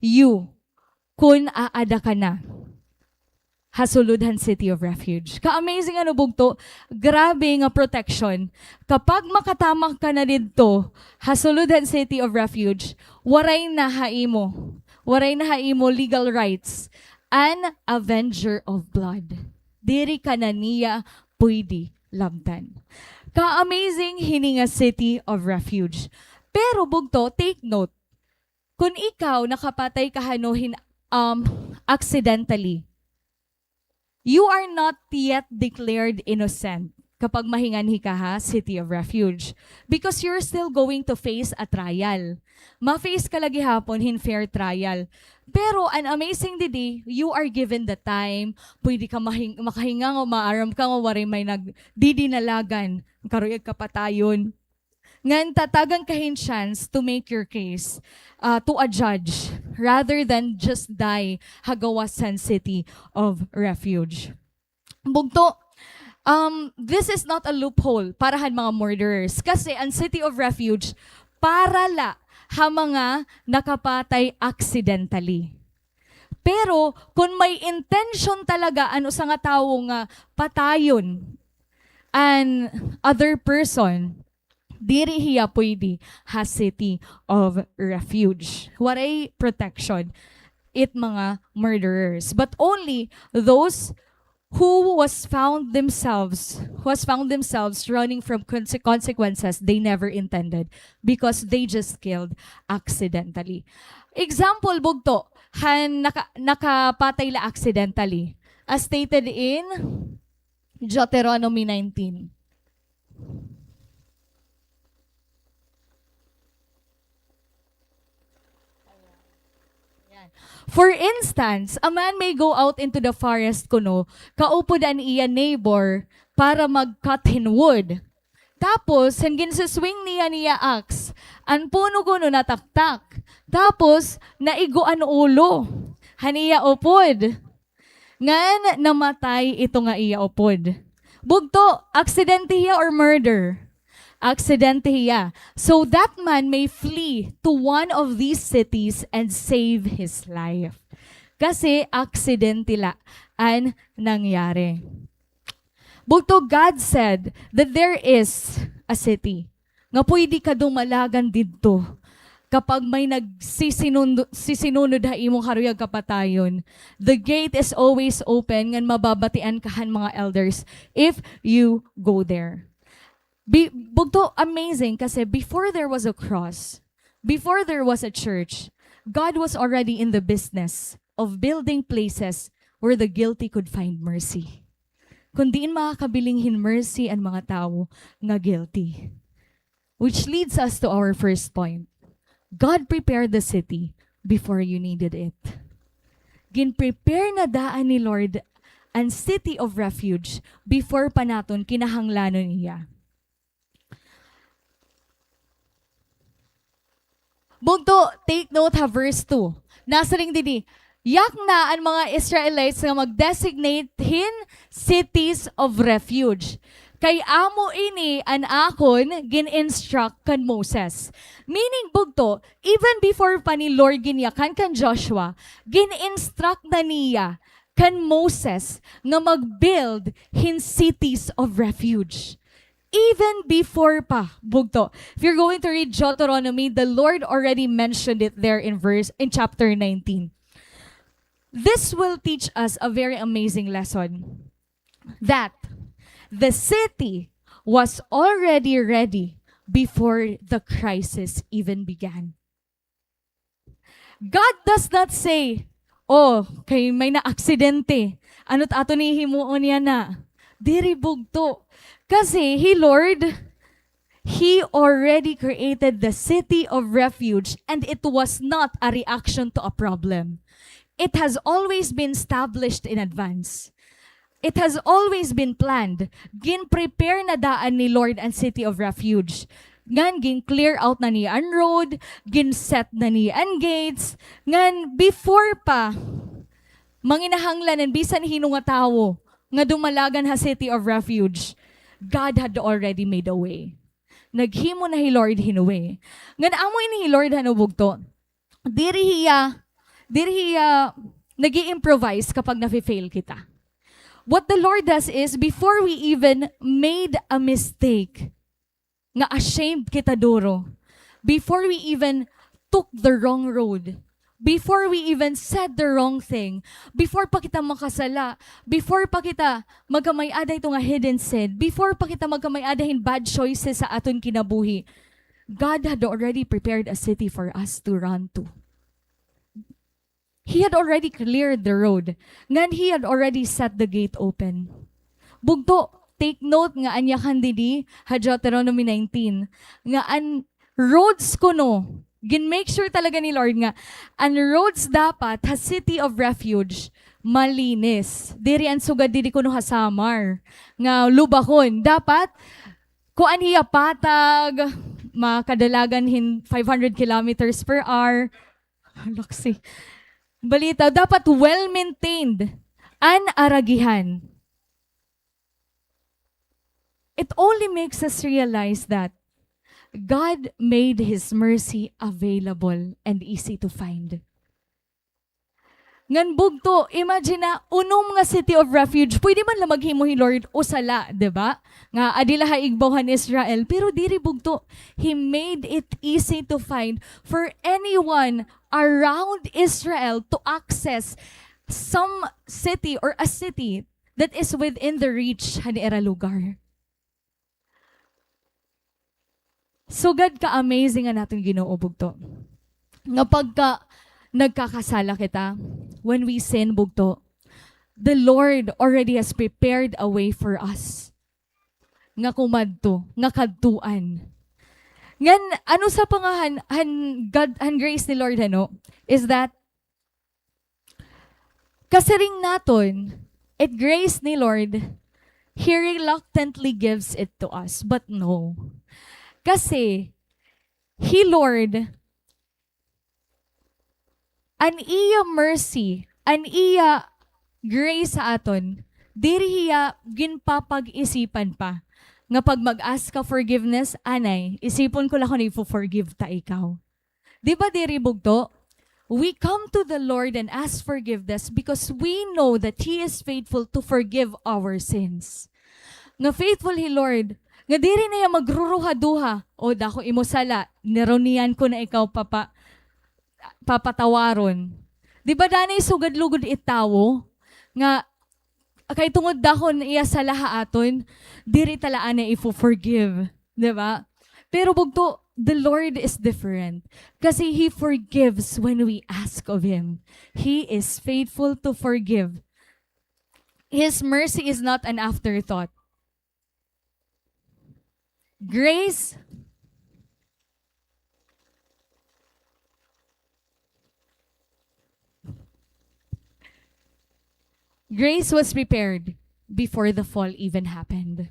you kun aada ka na Hasuludhan City of Refuge. Ka-amazing ano bugto, grabe nga protection. Kapag makatamak ka na dito, Hasuludhan City of Refuge, waray na haimo. Waray na haimo legal rights. An avenger of blood. Diri ka na niya pwede lamtan. Ka-amazing hininga City of Refuge. Pero bugto, take note, kung ikaw nakapatay kahanuhin accidentally, you are not yet declared innocent kapag mahinganhi ka ha, City of Refuge. Because you're still going to face a trial. Ma-face ka lagi hapon in fair trial. Pero an amazing didi, you are given the time, pwede ka makahinga o maaram ka o waray may nagdidinalagan, karuyag kapatayon. Ngan tatagan kahin chance to make your case to a judge rather than just die hagawasan City of Refuge. Bugto, this is not a loophole para han mga murderers. Kasi ang City of Refuge, para la ha mga nakapatay accidentally. Pero kung may intention talaga ano sa nga tao nga patayon an other person, diri hiya pwede ha City of Refuge. Waray protection it mga murderers. But only those who found themselves running from consequences they never intended because they just killed accidentally. Example, bugto, han nakapatay la accidentally. As stated in Deuteronomy 19. For instance, a man may go out into the forest kuno, kaupod an iya neighbor para mag-cut hin wood. Tapos, hanggang sa swing niya axe, an puno kuno nataktak. Tapos, naigo an ulo. Haniya upod. Ngan namatay ito nga iya upod. Bugto, aksidente hiya or murder? Aksidente hiya. So that man may flee to one of these cities and save his life. Kasi aksidente la ang nangyari. Bugto, God said that there is a city nga pwede ka dumalagan dito kapag may sisinunod ha imong haruyag kapatayon. The gate is always open ngan mababatian kahan mga elders if you go there. Bugto, amazing kasi before there was a cross, before there was a church, God was already in the business of building places where the guilty could find mercy. Kung diin makakabilinghin mercy ang mga tao nga guilty. Which leads us to our first point. God prepared the city before you needed it. Gin-prepare na daan ni Lord ang City of Refuge before pa naton kinahanglanon niya. Bugto, take note ha, verse 2. Nasa ring didi, yak na ang mga Israelites nga mag-designate hin cities of refuge. Kay amo ini an akon gin-instruct kan Moses. Meaning bugto, even before pa ni Lord ginyakan kan Joshua, gin-instruct na niya kan Moses nga mag-build hin cities of refuge. Even before pa, bugto. If you're going to read Deuteronomy, the Lord already mentioned it there in chapter 19. This will teach us a very amazing lesson. That the city was already ready before the crisis even began. God does not say, oh, kay may na-aksidente. Ano't ato ni himuon niya na. Diri bugto. Kasi Lord, He already created the city of refuge and it was not a reaction to a problem. It has always been established in advance. It has always been planned. Gin-prepare na daan ni Lord ang city of refuge. Ngan gin-clear out na ni ang road, gin-set na ni ang gates. Ngan before pa, manginahanglanan bisan hino nga tawo nga dumalagan ha city of refuge. God had already made a way. Naghimo na Lord hinuwi. Ngan amo ini Lord hanubugto. Diri hiya diri nag-i-improvise kapag nafe-fail kita. What the Lord does is, before we even made a mistake, nga ashamed kita duro, before we even took the wrong road, before we even said the wrong thing, before pa kita makasala, before pa kita magkamay-ada ito nga hidden sin, before pa kita magkamay-adahin bad choices sa aton kinabuhi, God had already prepared a city for us to run to. He had already cleared the road. Ngan He had already set the gate open. Bugto, take note nga anya kandidi, ha Deuteronomy 19, nga an roads kuno, gin-make sure talaga ni Lord nga, an roads dapat ha city of refuge, malinis. Diri an sugad diri kuno ha samar, nga lubakon. Dapat, kuan hiya patag, makadalagan 500 kilometers per hour. Loksi. Balita, dapat well-maintained, an-aragihan. It only makes us realize that God made His mercy available and easy to find. Ngan bugto, imagine na, unom nga city of refuge, pwede man lang maghimuhi Lord usala, diba? Nga adila haigbawan Israel, pero diri bugto, He made it easy to find for anyone around Israel to access some city or a city that is within the reach hanira lugar. So God ka-amazing nga natin Ginoo bugto. Nga pagka nagkakasala kita, when we sin bugto, the Lord already has prepared a way for us. Nga kumadto, nga kadtuan. Ngan, ano sa pangahan, God, grace ni Lord, ano, is that, kasi ring naton, it grace ni Lord, He reluctantly gives it to us, but no. Kasi, He, Lord, an iya mercy, an iya grace sa aton, diri hiya ginpapag-isipan pa. Nga pag mag-ask ka forgiveness, anay, isipon ko lang kung i-forgive ta ikaw. Di ba diri bugto? We come to the Lord and ask forgiveness because we know that He is faithful to forgive our sins. Nga faithful He, Lord, nga diri na yung magruruha-duha, o dako imo sala, nironian ko na ikaw papatawaron. Di ba danay sugad-lugod itawo, nga kay tungod dahon iya sa laha aton, diri talaan na ifo-forgive. Diba? Pero bugto, the Lord is different. Kasi He forgives when we ask of Him. He is faithful to forgive. His mercy is not an afterthought. Grace was prepared before the fall even happened.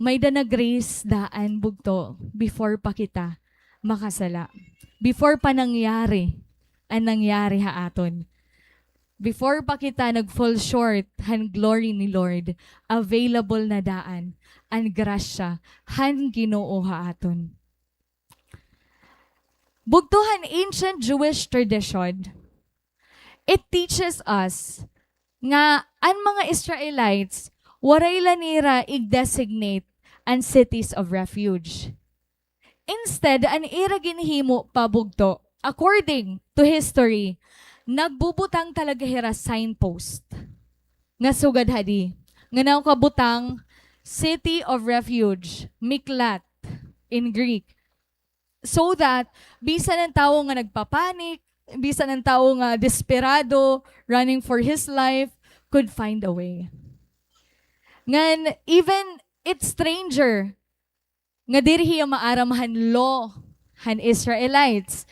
May na grace daan bugto before pa kita makasala. Before pa nangyari ang nangyari ha aton. Before pa kita nag-fall short han glory ni Lord, available na daan ang grasya han Ginoo ha aton. Bugtuhan ancient Jewish tradition, it teaches us nga ang mga Israelites waray lanira i-designate ang cities of refuge. Instead, ang ira ginhimo pabugto, according to history, nagbubutang talaga hira signpost. Nga sugad hadi. Nga naw kabutang city of refuge, Miklat in Greek. So that, bisan ng tao nga nagpapanik, bisan ng tao nga desperado, running for his life, could find a way. Ngan, even it's stranger, nga diri hiya maaramahan law, han Israelites.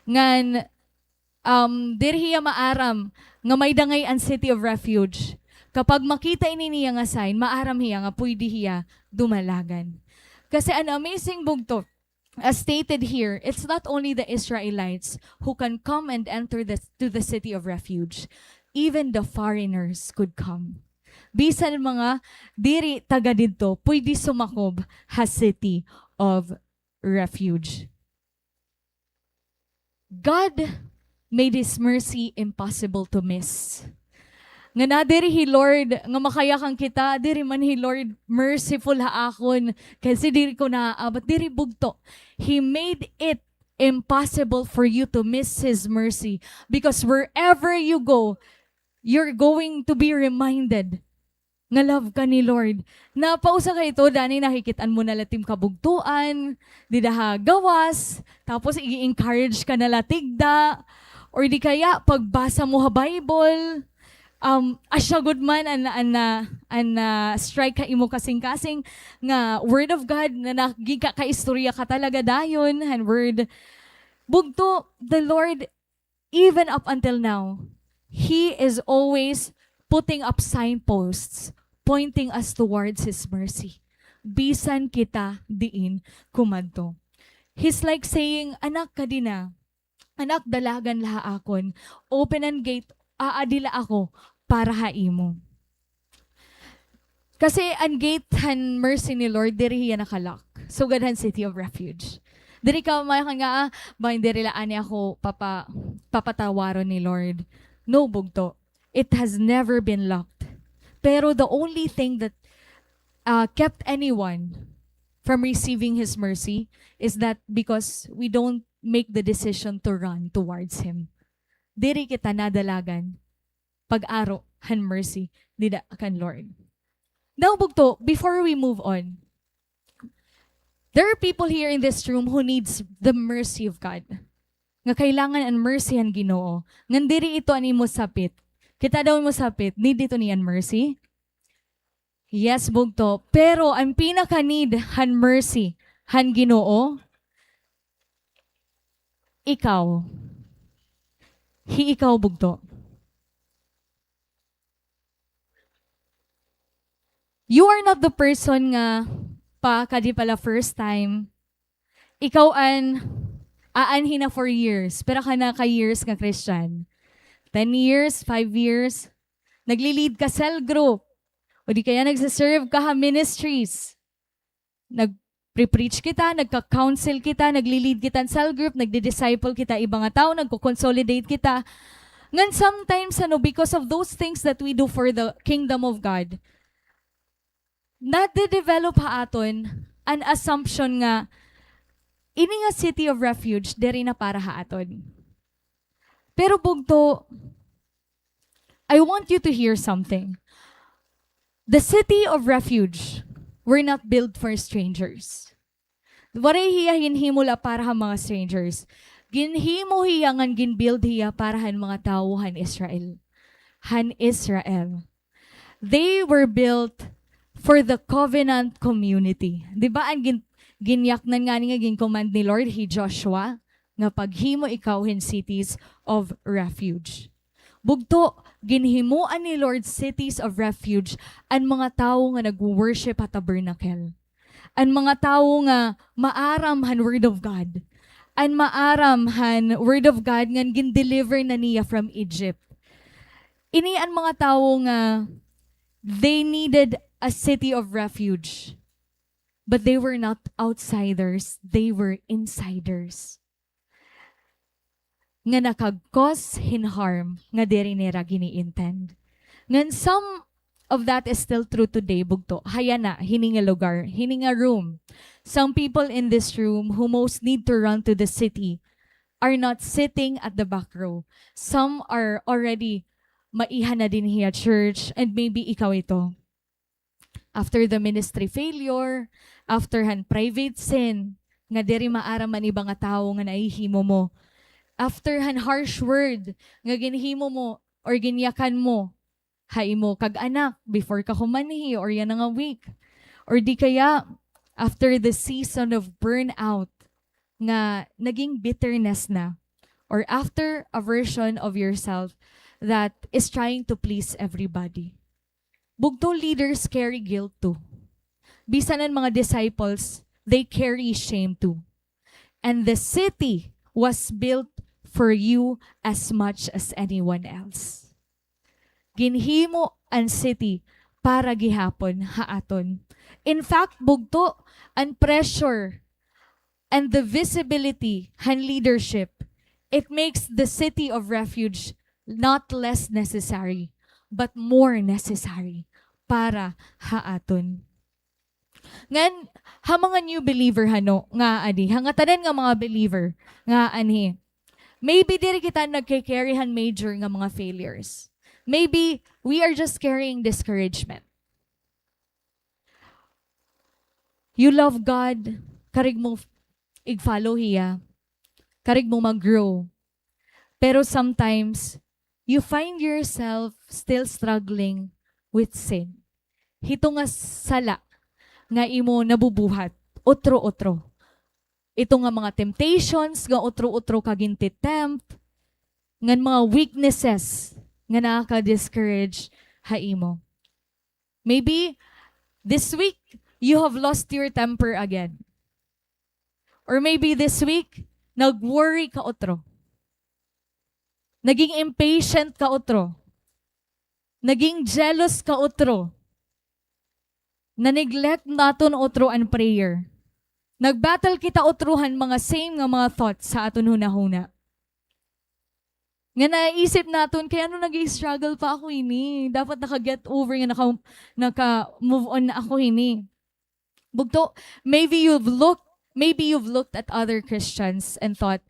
Ngan, diri hiya maaram, nga may dangay ang city of refuge. Kapag makita ini niya nga sign, maaram hiya nga pwede hiya dumalagan. Kasi an amazing bugto, as stated here, it's not only the Israelites who can come and enter to the city of refuge. Even the foreigners could come. Bisan mga diri taga didto, pwede sumakob ha city of refuge. God made His mercy impossible to miss. Nga na diri Hi Lord, nga makaya kang kita, diri man Hi Lord, merciful ha akon, kasi diri ko naaabot, diri bugto. He made it impossible for you to miss His mercy because wherever you go, you're going to be reminded nga love ka ni Lord. Napausa ka ito, dani nakikitaan mo na latim kabugtuan, di daha gawas, tapos i-encourage ka na latigda, or di kaya pagbasa mo ha Bible, asya good man strike ka imo kasing-kasing nga word of God na nagika ka istorya ka talaga dayon and word. Bugto, the Lord, even up until now, He is always putting up signposts, pointing us towards His mercy. Bisan kita diin kumadto. He's like saying, anak ka din na, anak dalagan laha akon, open ang gate, aadila ako para haimo. Kasi ang gate han mercy ni Lord, diri hiya nakalock. So gadhan City of Refuge. Diri ka may nga, ba hindi rilaan niya ako papatawaron ni Lord. No, bugto. It has never been locked. Pero the only thing that kept anyone from receiving His mercy is that because we don't make the decision to run towards Him. Diri kita nadalagan pag-aro han mercy dida kan Lord. Now, bugto, before we move on, there are people here in this room who needs the mercy of God. Nga kailangan ang mercy han Ginoo. Ngan diri ito ani mo sapit. Kita daw mo sapit, need ito niyan mercy? Yes, bugto. Pero ang pinaka-need han mercy, han Ginoo, ikaw. Ikaw, bugto. You are not the person nga kadi pala first time. Ikaw aanhin na for years, pero ka na ka-years nga Christian. 10 years, 5 years, nagli-lead ka cell group, o di kaya nagsiserve ka ha ministries. Nag-preach kita, nagka-counsel kita, nagli-lead kita cell group, nagdi-disciple kita ibang nga tao, nagko-consolidate kita. Ngan sometimes, because of those things that we do for the kingdom of God, nade-develop ha aton an assumption nga ini nga City of Refuge diri na para ha aton. Pero bugto, I want you to hear something. The City of Refuge were not built for strangers. Waray hiya hinhimula para ha mga strangers. Ginhimo hiya ngan ginbuild hiya para han mga tao han Israel. Han Israel. They were built for the covenant community. Di ba ang ginyaknan nga nga gin-command ni Lord hi Joshua nga paghimo ikaw hin cities of refuge. Bugto, ginhimuan ni Lord cities of refuge ang mga tao nga nag-worship at tabernacle. Ang mga tao nga maaram han word of God. Ang maaram han word of God nga gin-deliver na niya from Egypt. Ini ang mga tao nga they needed a city of refuge. But they were not outsiders, they were insiders. Nga nakag-cause harm nga diri nila gini-intend. Ngan some of that is still true today, bugto. Haya na, hininga lugar, hininga room. Some people in this room who most need to run to the city are not sitting at the back row. Some are already maihan na din hiya church, and maybe ikaw ito. After the ministry failure, after han private sin, nga diri maaram man ibang nga tao nga naihimo mo. After han harsh word, nga ginhimo mo or ginyakan mo, haimo kag anak before ka humanhi or yan nga week. Or di kaya, after the season of burnout, nga naging bitterness na. Or after a version of yourself that is trying to please everybody. Bugto leaders carry guilt too. Bisan ang mga disciples, they carry shame too. And the city was built for you as much as anyone else. Ginhimo ang city para gihapon haaton. In fact, bugto ang pressure and the visibility han leadership It makes the city of refuge not less necessary, but more necessary para haaton. Ngan, ha mga new believer hano, nga ani, hangatanan nga mga believer, nga ani, maybe diri kita nagkikarryhan major nga mga failures. Maybe we are just carrying discouragement. You love God, karig mo i-follow hiya, karig mo mag-grow. Pero sometimes, you find yourself still struggling with sin. Hito nga sala nga imo nabubuhat, otro-otro. Ito nga mga temptations, nga otro-otro kaginti tempt, ngan mga weaknesses nga nakaka-discourage ha imo. Maybe this week, you have lost your temper again. Or maybe this week, nag-worry ka otro. Naging impatient ka otro. Naging jealous ka otro. Na-neglect naton otro ang prayer. Nagbattle kita otruhan mga same nga mga thoughts sa aton hunahuna. Nga naisip naton, kaya ano nag-i-struggle pa ako ini? Dapat naka-get over nga, naka-move on na ako ini. Bugto, maybe you've looked at other Christians and thought,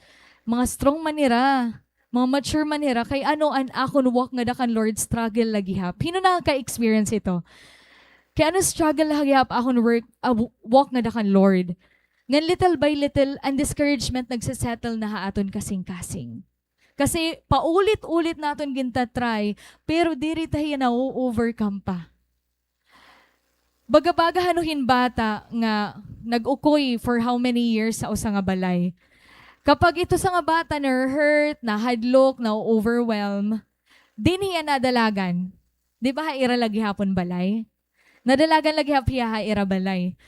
mga strong manira, mga mature manira, kay ano an akon walk nga dakan Lord struggle lagi hap. Hino nakaka-experience ito? Kaya ano struggle lagi hap akon walk nga dakan Lord. Ngan little by little, ang discouragement nagsisettle na haaton kasing-kasing. Kasi paulit-ulit naton ginta-try, pero diri tayo na-overcome pa. Baga-baga hanuhin bata nga nag-ukoy for how many years sa usa nga balay. Kapag ito sa nga bata na hurt, na hadlok, na overwhelm, din hiya nadalagan. Di ba haira lagi hapon balay? Nadalagan lagi hapon haira balay.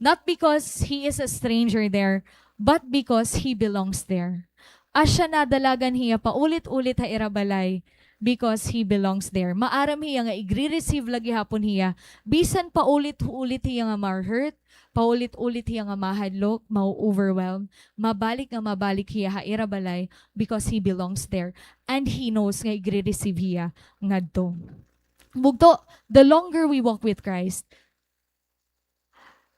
Not because he is a stranger there, but because he belongs there. Asya nadalagan hiya paulit-ulit haira balay, because he belongs there. Maaram hiya nga igre-receive lagi hapon hiya. Bisan paulit-ulit hiya nga ma-hurt, paulit-ulit hiya nga mahadlok, ma-overwhelm, mabalik hiya haira balay because he belongs there. And he knows nga igre-receive hiya ngadto. Bugto, the longer we walk with Christ,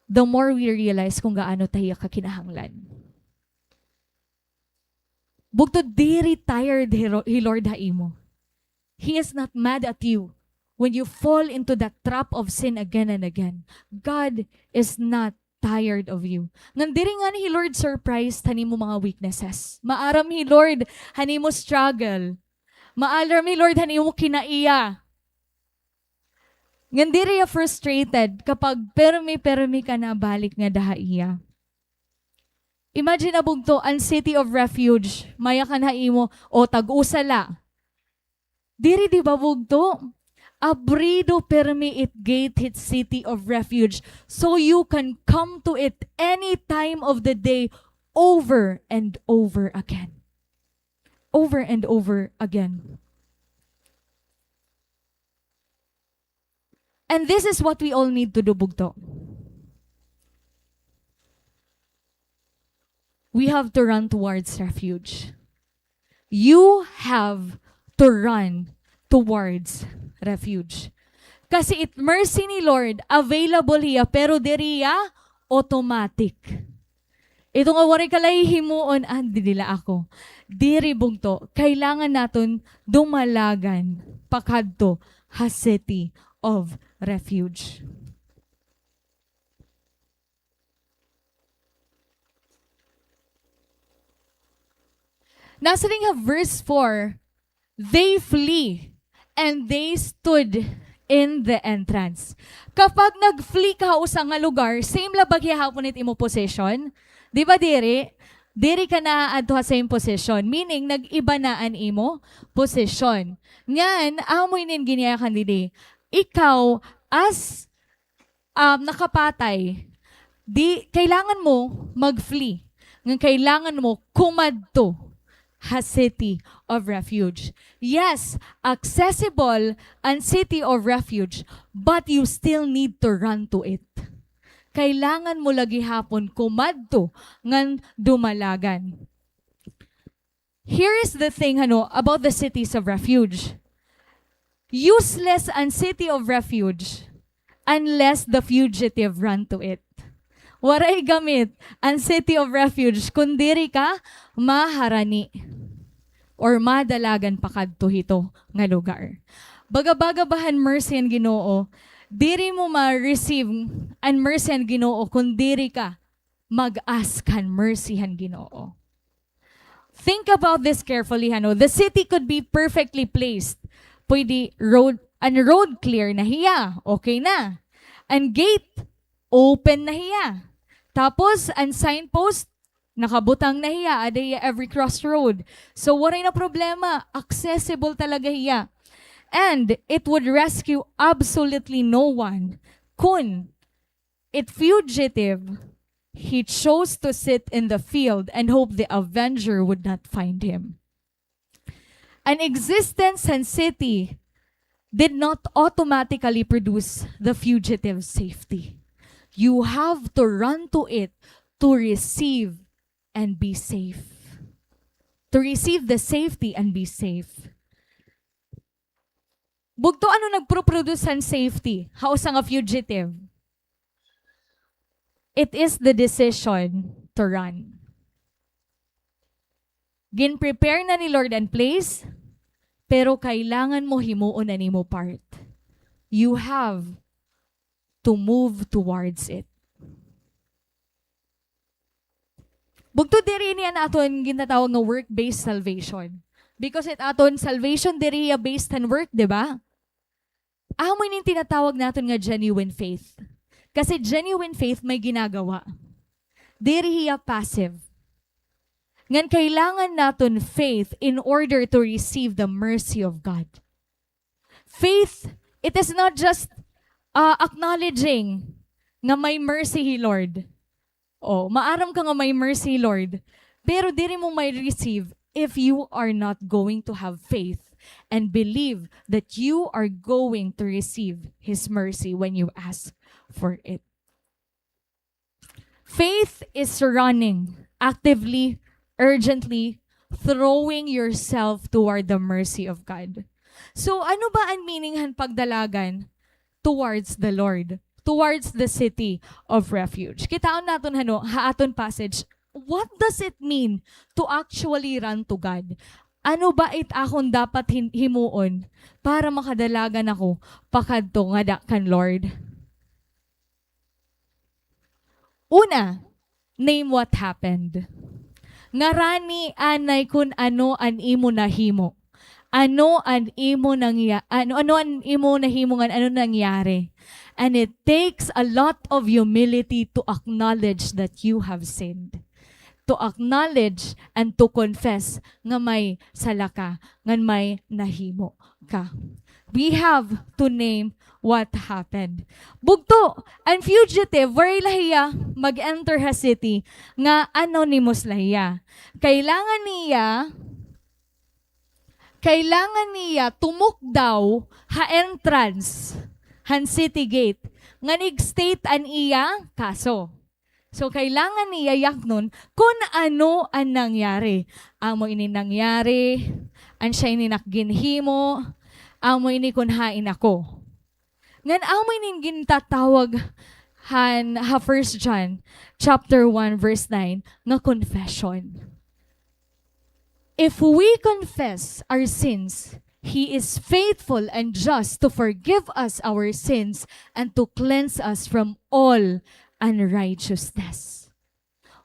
the more we realize kung gaano tayo kakinahanglan. Bugto, diri tired hi Lord haimo. He is not mad at you when you fall into that trap of sin again and again. God is not tired of you. Nandiri nga ni Lord surprised hanimo mga weaknesses. Maaram hi Lord hanimo struggle. Maaram hi Lord hanimo kinaiya. Ngandiri ya frustrated kapag permi ka na balik nga dahaiya. Imagine abugto ang city of refuge, maya kan haimo o tag-usala. Diri di ba bugto? Abrido permi it gate hit city of refuge, so you can come to it any time of the day over and over again. Over and over again. And this is what we all need to do, bugto. We have to run towards refuge. You have to run towards refuge. Kasi it mercy ni Lord, available hiya, pero diriya, automatic. Ito nga wari kalay himuon, di nila ako. Diri bugto, kailangan naton dumalagan pakadto ha city of refuge. Nasa ring verse 4, they flee and they stood in the entrance. Kapag nag-flee ka sa nga lugar, same labag hapon it imo position. Di ba diri? Diri ka na adto sa same position. Meaning, nag-iba na an imo position. Ngan, amoy nin giniyakan didi. Ikaw, as nakapatay, kailangan mo mag-flee. Ngan kailangan mo kumadto ha city of refuge. Yes, accessible ang city of refuge, but you still need to run to it. Kailangan mo lagi hapon kumadto ngan dumalagan. Here is the thing about the cities of refuge. Useless ang city of refuge unless the fugitive run to it. Waray gamit ang city of refuge kung diri ka maharani or madalagan pa kadto hito nga lugar. Baga-bagabahan mercy ang Ginoo, diri mo ma-receive ang mercy ang Ginoo kung diri ka mag-ask kan mercy ang Ginoo. Think about this carefully, The city could be perfectly placed. Pwede road clear na hiya, okay na. And gate, open na hiya. Tapos, ang signpost, nakabutang na hiya, aday every crossroad. So, waray na problema, accessible talaga hiya. And it would rescue absolutely no one. Kun it fugitive, he chose to sit in the field and hope the avenger would not find him. An existence and city did not automatically produce the fugitive's safety. You have to run to it to receive and be safe. To receive the safety and be safe. Bugto ano nagproproduce ang safety? How sa nga fugitive? It is the decision to run. Gin-prepare na ni Lord and place, pero kailangan mo himuon na nimo part. You have to move towards it. Bugto diri niya na aton ginatawag nga work-based salvation. Because it aton salvation diri based on work, di ba? Amoy ning tinatawag naton nga genuine faith. Kasi genuine faith may ginagawa. Diri hiya passive. Ngan kailangan naton faith in order to receive the mercy of God. Faith, it is not just acknowledging nga may mercy, Lord. Maaram ka nga may mercy, Lord. Pero diri mo may receive if you are not going to have faith and believe that you are going to receive His mercy when you ask for it. Faith is running actively, urgently, throwing yourself toward the mercy of God. So ano ba ang meaning han pagdalagan? Towards the Lord, towards the city of refuge. Kitaon naton haaton passage. What does it mean to actually run to God? Ano ba it akong dapat himuon para makadalagan ako pakadto nga kan Lord? Una, name what happened. Ngarani anay kun ano an imo nahimo. Ano an imo nahimo nga ano nangyari. And it takes a lot of humility to acknowledge that you have sinned. To acknowledge and to confess nga may sala ka, nga may nahimo ka. We have to name what happened. Bugto, ang fugitive, where lahiya mag-enter ha city, nga anonymous lahiya. Kailangan niya tumukdaw ha entrance, han city gate, nga nag-state an iya kaso. So, kailangan niya yaknon kung ano ang nangyari. Amo ini nangyari, ang siya ini nakginhimo, amo ini kun hain ako. Ngan amo ini gintatawag ha 1 John chapter 1 verse 9 nga confession. If we confess our sins, He is faithful and just to forgive us our sins and to cleanse us from all unrighteousness.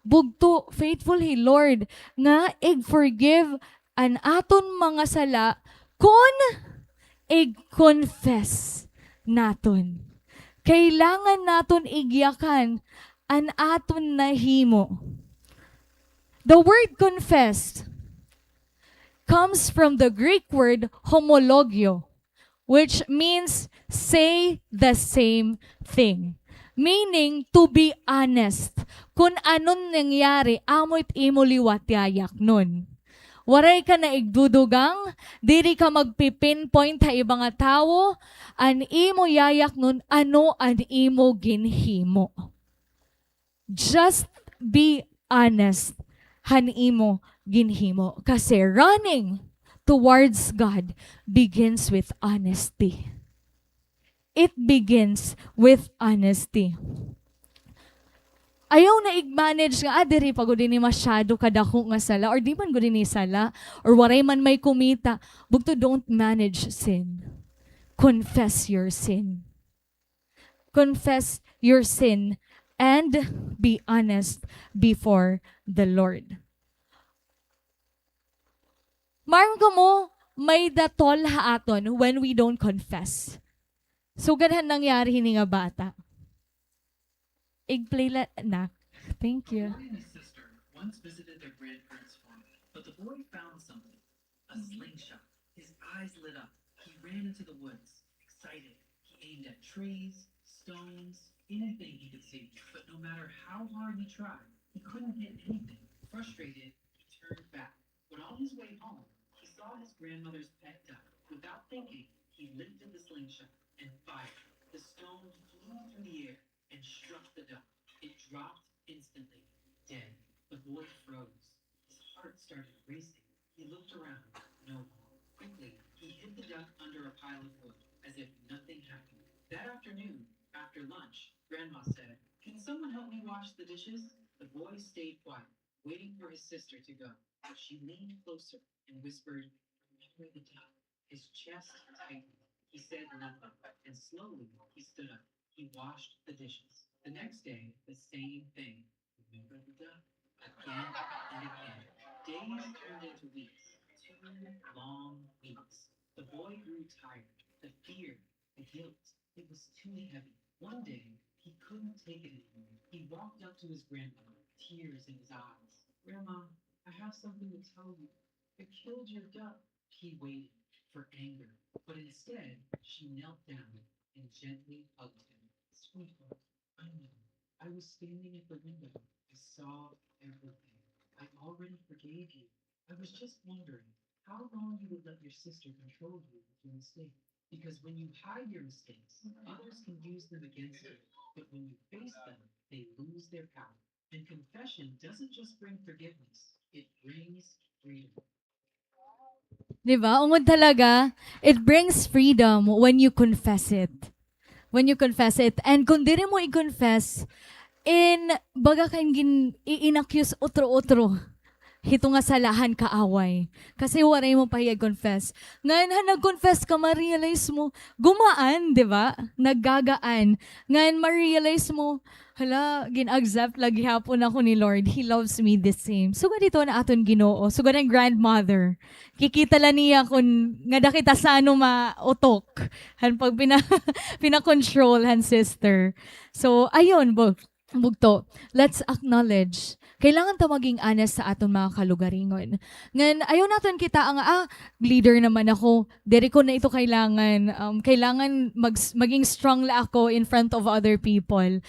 Bugto, faithful He Lord, nga ig-forgive an aton mga sala kun ig-confess naton. Kailangan naton igyakan an aton nahimo. The word confess comes from the Greek word homologio, which means say the same thing. Meaning, to be honest. Kung anon nangyari, amo't imo liwat yayak nun. Waray ka na igdudugang, diri ka magpipinpoint ha ibang tao, an imo yayak nun, ano an imo ginhimo. Just be honest, han imo ginhimo. Kasi running towards God begins with honesty. It begins with honesty. Ayaw na i-manage nga, diri pag ni masyado kadako nga sala, or di man gud ni sala, or waray man may kumita. Bugto, don't manage sin. Confess your sin. Confess your sin and be honest before the Lord. Maram ko mo, may datol haaton when we don't confess. So, ganhan nangyari hini nga bata. Play na. Thank you. A boy and his sister once visited their grandparents' farm, but the boy found something, a slingshot. His eyes lit up. He ran into the woods, excited. He aimed at trees, stones, anything he could see, but no matter how hard he tried, he couldn't hit anything. Frustrated, he turned back. But on his way home, he saw his grandmother's pet duck. Without thinking, he lifted the slingshot and fired. The stone flew through the air and struck the duck. It dropped instantly, dead. The boy froze. His heart started racing. He looked around. No one. Quickly, he hid the duck under a pile of wood, as if nothing happened. That afternoon, after lunch, Grandma said, "Can someone help me wash the dishes?" The boy stayed quiet, waiting for his sister to go. But she leaned closer and whispered, "Remember the duck." His chest tightened. He said nothing, and slowly he stood up. He washed the dishes. The next day, the same thing. Remember the duck? Again and again. Days turned into weeks. 2 long weeks. The boy grew tired. The fear, the guilt, it was too heavy. One day, he couldn't take it anymore. He walked up to his grandmother, tears in his eyes. "Grandma, I have something to tell you. I killed your duck." He waited for anger, but instead, she knelt down and gently hugged him. "Sweetheart, I know. I was standing at the window. I saw everything. I already forgave you. I was just wondering how long you would let your sister control you with your mistakes. Because when you hide your mistakes, others can use them against you. But when you face them, they lose their power. And confession doesn't just bring forgiveness, it brings freedom. Diba? Ungod talaga, it brings freedom when you confess it. When you confess it. And kung diri mo i-confess, baga kang i-inaccuse otro-otro. Hito nga salahan kaaway. Kasi waray mo pa i-confess. Ngayon, nag-confess ka, ma-realize mo, gumaan, di ba? Naggagaan. Ngayon, ma-realize mo, hala, gin-accept lagi hapon ako ni Lord. He loves me the same. So, dito na aton Ginoo. So, ganang grandmother. Kikita lang niya kung nga kita sa ano mautok. Han pag pina-control han sister. So, ayun, bugto. Let's acknowledge. Kailangan ta maging honest sa aton mga kalugaringon. Ngan ayaw naton kita ang leader naman ako. Diri ko na ito kailangan maging strong la ako in front of other people.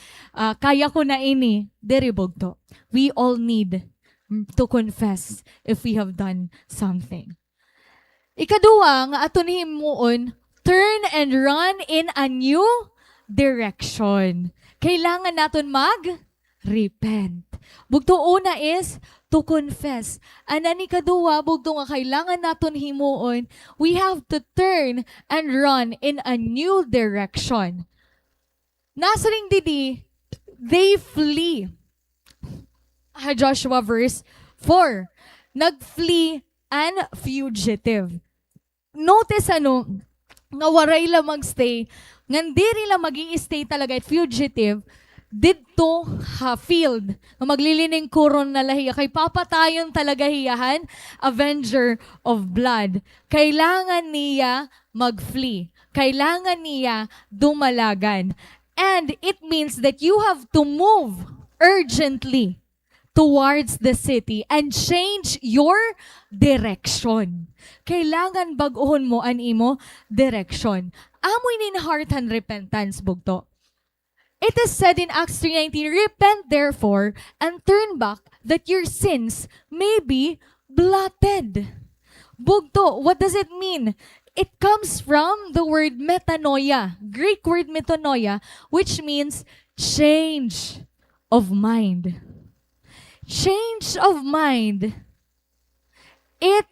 Kaya ko na ini. Diri bugto. We all need to confess if we have done something. Ikaduwa nga aton himuon, turn and run in a new direction. Kailangan naton mag-repent. Bugto una is to confess. Ani kaduwa, bugto nga kailangan naton himuon, we have to turn and run in a new direction. Nasa ring didi, they flee. Joshua verse 4. Nag-flee and fugitive. Notice nga waray la magstay, ngandiri la magi-stay talaga at fugitive, dito field, nga maglilining kuron na lahiya, kay papatayon talaga hiyahan, avenger of blood. Kailangan niya mag-flee. Kailangan niya dumalagan. And it means that you have to move urgently towards the city and change your direction. Kailangan bag-ohon mo an imo direction. Amoy nin heart and repentance bugto. It is said in Acts 3:19, "Repent therefore and turn back that your sins may be blotted." Bugto, what does it mean? It comes from the word metanoia, Greek word metanoia, which means change of mind. Change of mind it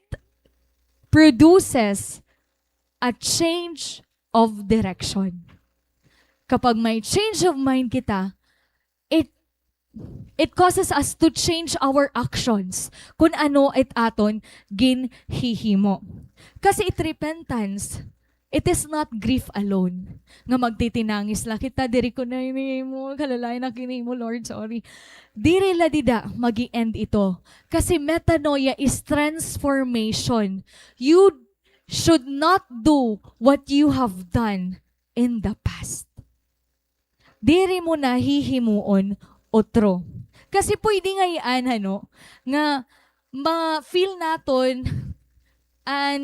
produces a change of direction. Kapag may change of mind kita, it it causes us to change our actions kung ano it aton ginhihimo. Kasi repentance, it is not grief alone. Nga magtitinangis la kita, diri ko na mo, kalalayan na kini mo, Lord, sorry. Diri la dida, magi-end ito. Kasi metanoia is transformation. You should not do what you have done in the past. Diri mo na hihimuon otro. Kasi pwede nga iyan, nga ma-feel naton an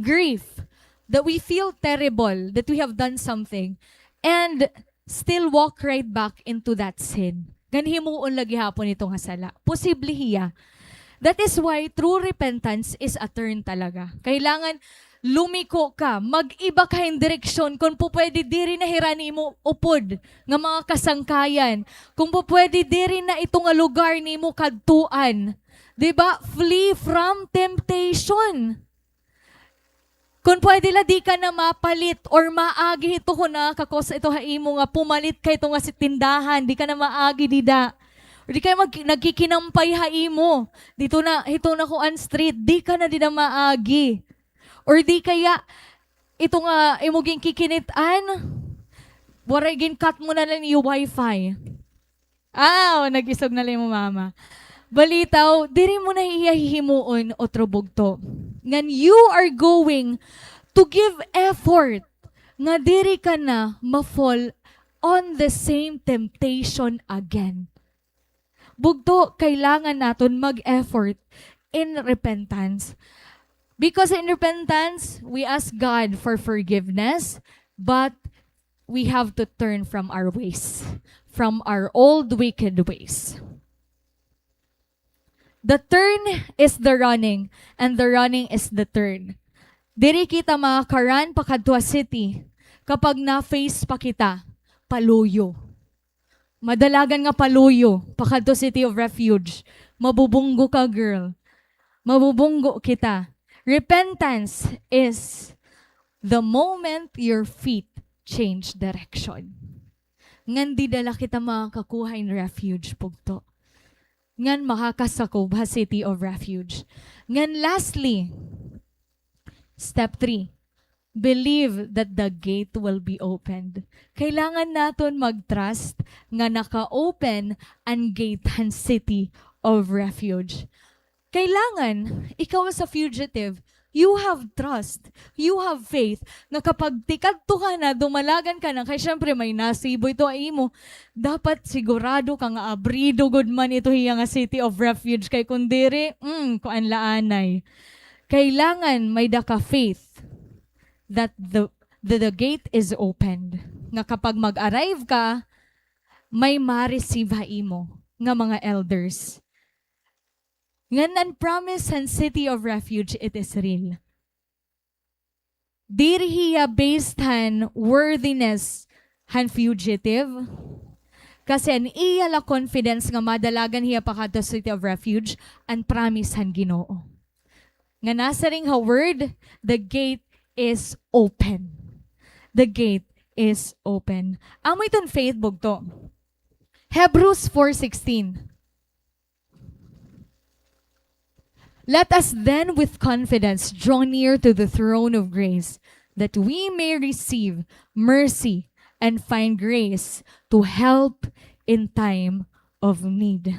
grief, that we feel terrible, that we have done something, and still walk right back into that sin. Ganhimuon lagi hapon itong hasala. Posible hiya. That is why true repentance is a turn talaga. Kailangan lumiko ka, mag-iba ka yung direksyon, kung po pwede diri na hirani mo upod nga mga kasangkayan, kung po pwede diri na itong lugar ni mo kadtuan. Diba? Flee from temptation. Kung pwede la di ka na mapalit or maagi ito ko na kakos ito haimo nga pumalit ka ito nga si tindahan, di ka na maagi dida. Or di ka nagkikinampay haimo. Dito na, ito na ko an street, di ka na di na maagi. Or di kaya, ito nga, imuging kikinitan, waray cut mo na lang yung wifi. Nag-isog na lang mo mama. Balitaw, diri mo na hihimuon o trubog to. Ngan you are going to give effort nga diri ka na ma-fall on the same temptation again. Bugto, kailangan naton mag-effort in repentance. Because in repentance, we ask God for forgiveness, but we have to turn from our ways, from our old wicked ways. The turn is the running, and the running is the turn. Diri kita makakaran pa kadtua city, kapag na-face pa kita, paluyo. Madalagan nga paluyo, pa kadtua city of refuge. Mabubunggo ka, girl. Mabubunggo kita. Repentance is the moment your feet change direction. Ngan di dala kita makakakuha in refuge pugto. Ngan makakasakob ha city of refuge. Ngan lastly, step 3, believe that the gate will be opened. Kailangan naton mag-trust nga naka-open ang gate han city of refuge. Kailangan, ikaw as a fugitive, you have trust, you have faith, na kapag tikadto ka na, dumalagan ka na, kaya syempre may nasibo ito ay mo, dapat sigurado ka nga abrido good man ito hiya nga city of refuge, kay kundiri, kuan laanay. Kailangan may daka faith that the gate is opened. Nga kapag mag-arrive ka, may ma-receive ha imo nga mga elders. Ngan ang promise and city of refuge, it is real. Diri hiya based han worthiness han fugitive. Kasi an iya la confidence nga madalagan hiya pa kadto city of refuge, ang promise han Ginoo. Nga nasa ring ha word, the gate is open. The gate is open. Amo iton faith bugto. Hebrews 4:16. Let us then with confidence draw near to the throne of grace, that we may receive mercy and find grace to help in time of need.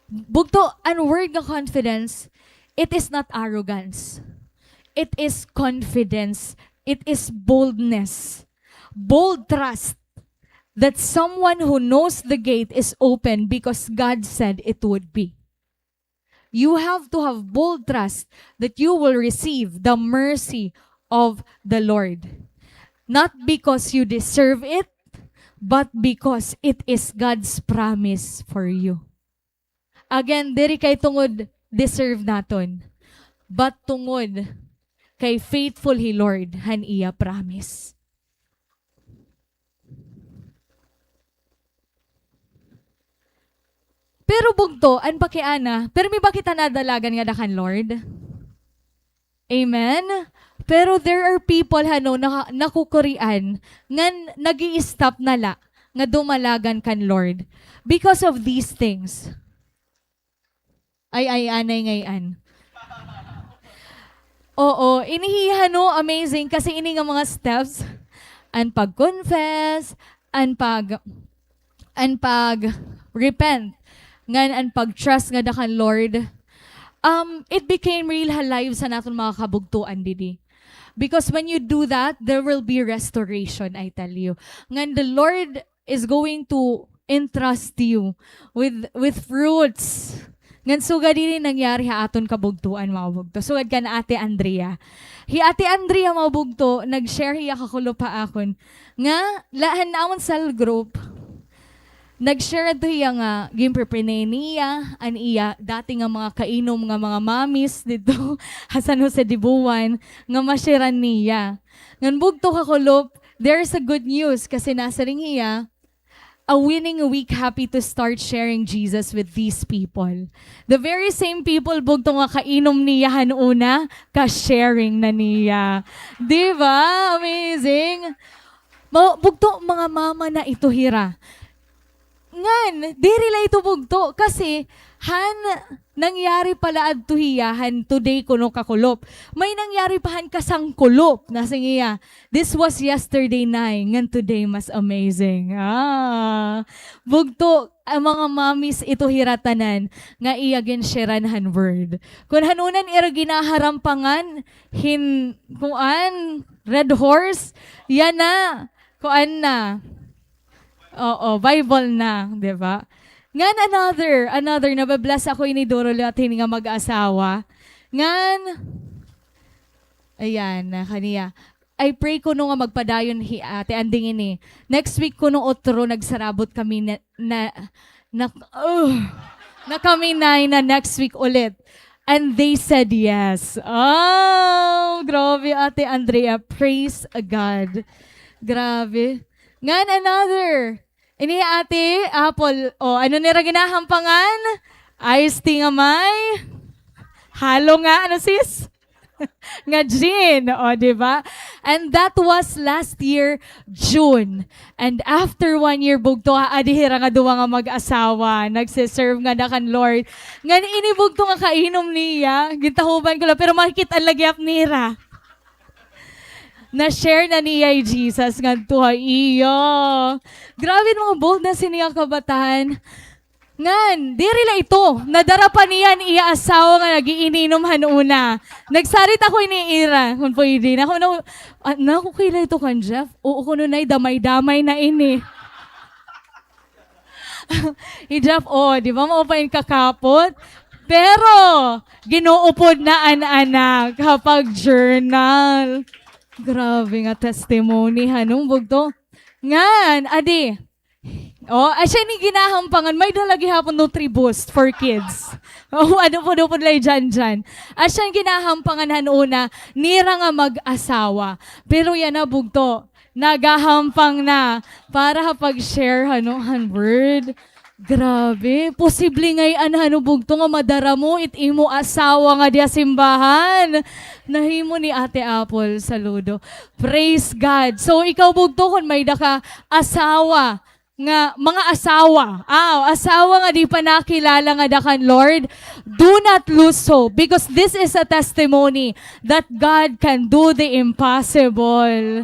Bugto, ang word nga confidence, it is not arrogance. It is confidence. It is boldness. Bold trust that someone who knows the gate is open because God said it would be. You have to have bold trust that you will receive the mercy of the Lord. Not because you deserve it, but because it is God's promise for you. Again, diri kay tungod deserve naton, but tungod kay faithful He Lord han iya promise. Pero bugto, an pakiana, pero may bakit nadalagan nga dakan Lord? Amen? Pero there are people nakukurian nga nag-i-stop nala nga dumalagan kan Lord because of these things. Ay, anay ngayon. Oo, amazing kasi ini nga mga steps, ang pag-confess, ang pag-repent, ngan ang pag-trust nga dakan Lord. It became real life sa naton mga kabugtuan didi. Because when you do that, there will be restoration, I tell you. Ngan the Lord is going to entrust you with fruits. Ngan sugad din nangyari ha aton kabugtuan mga bugto. Sugad ka na Ate Andrea. Ate Andrea mga bugto, nag-share hiya kakulo pa akon. Nga, lahan naman cell group, nag-share ito hiya nga, gimpreprenay niya, an iya, dati nga mga kainom nga mga mamis dito, San Jose de Buwan, nga mashiran niya. Ngan bugto kakulo, there's a good news kasi nasa ring hiya, a winning week, happy to start sharing Jesus with these people. The very same people, bugto nga kainom niya una, ka-sharing na niya. Diba? Amazing. Bugto mga mama na ito hira. Ngan, diri la ito bugto. Kasi, nangyari pala adtuhiyahan today kuno kakulop. May nangyari pahan kasang kulop. Nasingiya, this was yesterday night, ngan today mas amazing. Bugto, ang mga mamis ito hiratanan, nga iyagin sharanhan word. Kung hanunan ira ginaharampangan, red horse, yan na, kuan na. Oo, Bible na, di ba? Ngan another, nababless ako ini Dorolo at hindi nga mag-asawa. Ngan, ayan, kaniya. I pray ko nung nga magpadayon ate anding ini. Next week ko nung otro, nagsarabot kami na kami na next week ulit. And they said yes. Oh, grabe Ate Andrea. Praise God. Grabe. Ngan another. Ini Ate Apple. Ano nira ginahampangan? Ice tea nga may. Halo nga, ano sis? Nga gin. Diba? And that was last year, June. And after 1 year, bugto adihira nga duwa nga mag-asawa. Nagsiserve nga na kan Lord. Nga inibugto nga kainom niya. Gintahuban ko lang. Pero makikita lagyap nira. Na-share na niya Jesus nga tuha iyo. Grabe mga boldness niya kabataan. Ngan, diri la ito. Nadarapan niya iya asawa nga nagiininom hanuna. Nagsarit ako iniira. Kung pwede. Naku kaila ito kan Jeff. Oo ko nunay damay-damay na ini. Jeff, di ba maupain kakapot? Pero, ginuupod na anak kapag journal. Grabe nga testimony, hanong bugto. Ngan, adi. Asya ni ginahampangan, may dalagi hapon Nutri-Boost for kids. Ano po lay dyan. Asya ginahampangan hanuna, nira nga mag-asawa. Pero yan na bugto, nagahampang na para kapag-share han word. Grabe, posible ngay bugto nga madara mo imo asawa nga diya simbahan. Nahimo ni Ate Apple, saludo. Praise God. So ikaw bugto kun may daka asawa nga mga asawa nga di pa nakilala nga dakan Lord, do not lose hope because this is a testimony that God can do the impossible.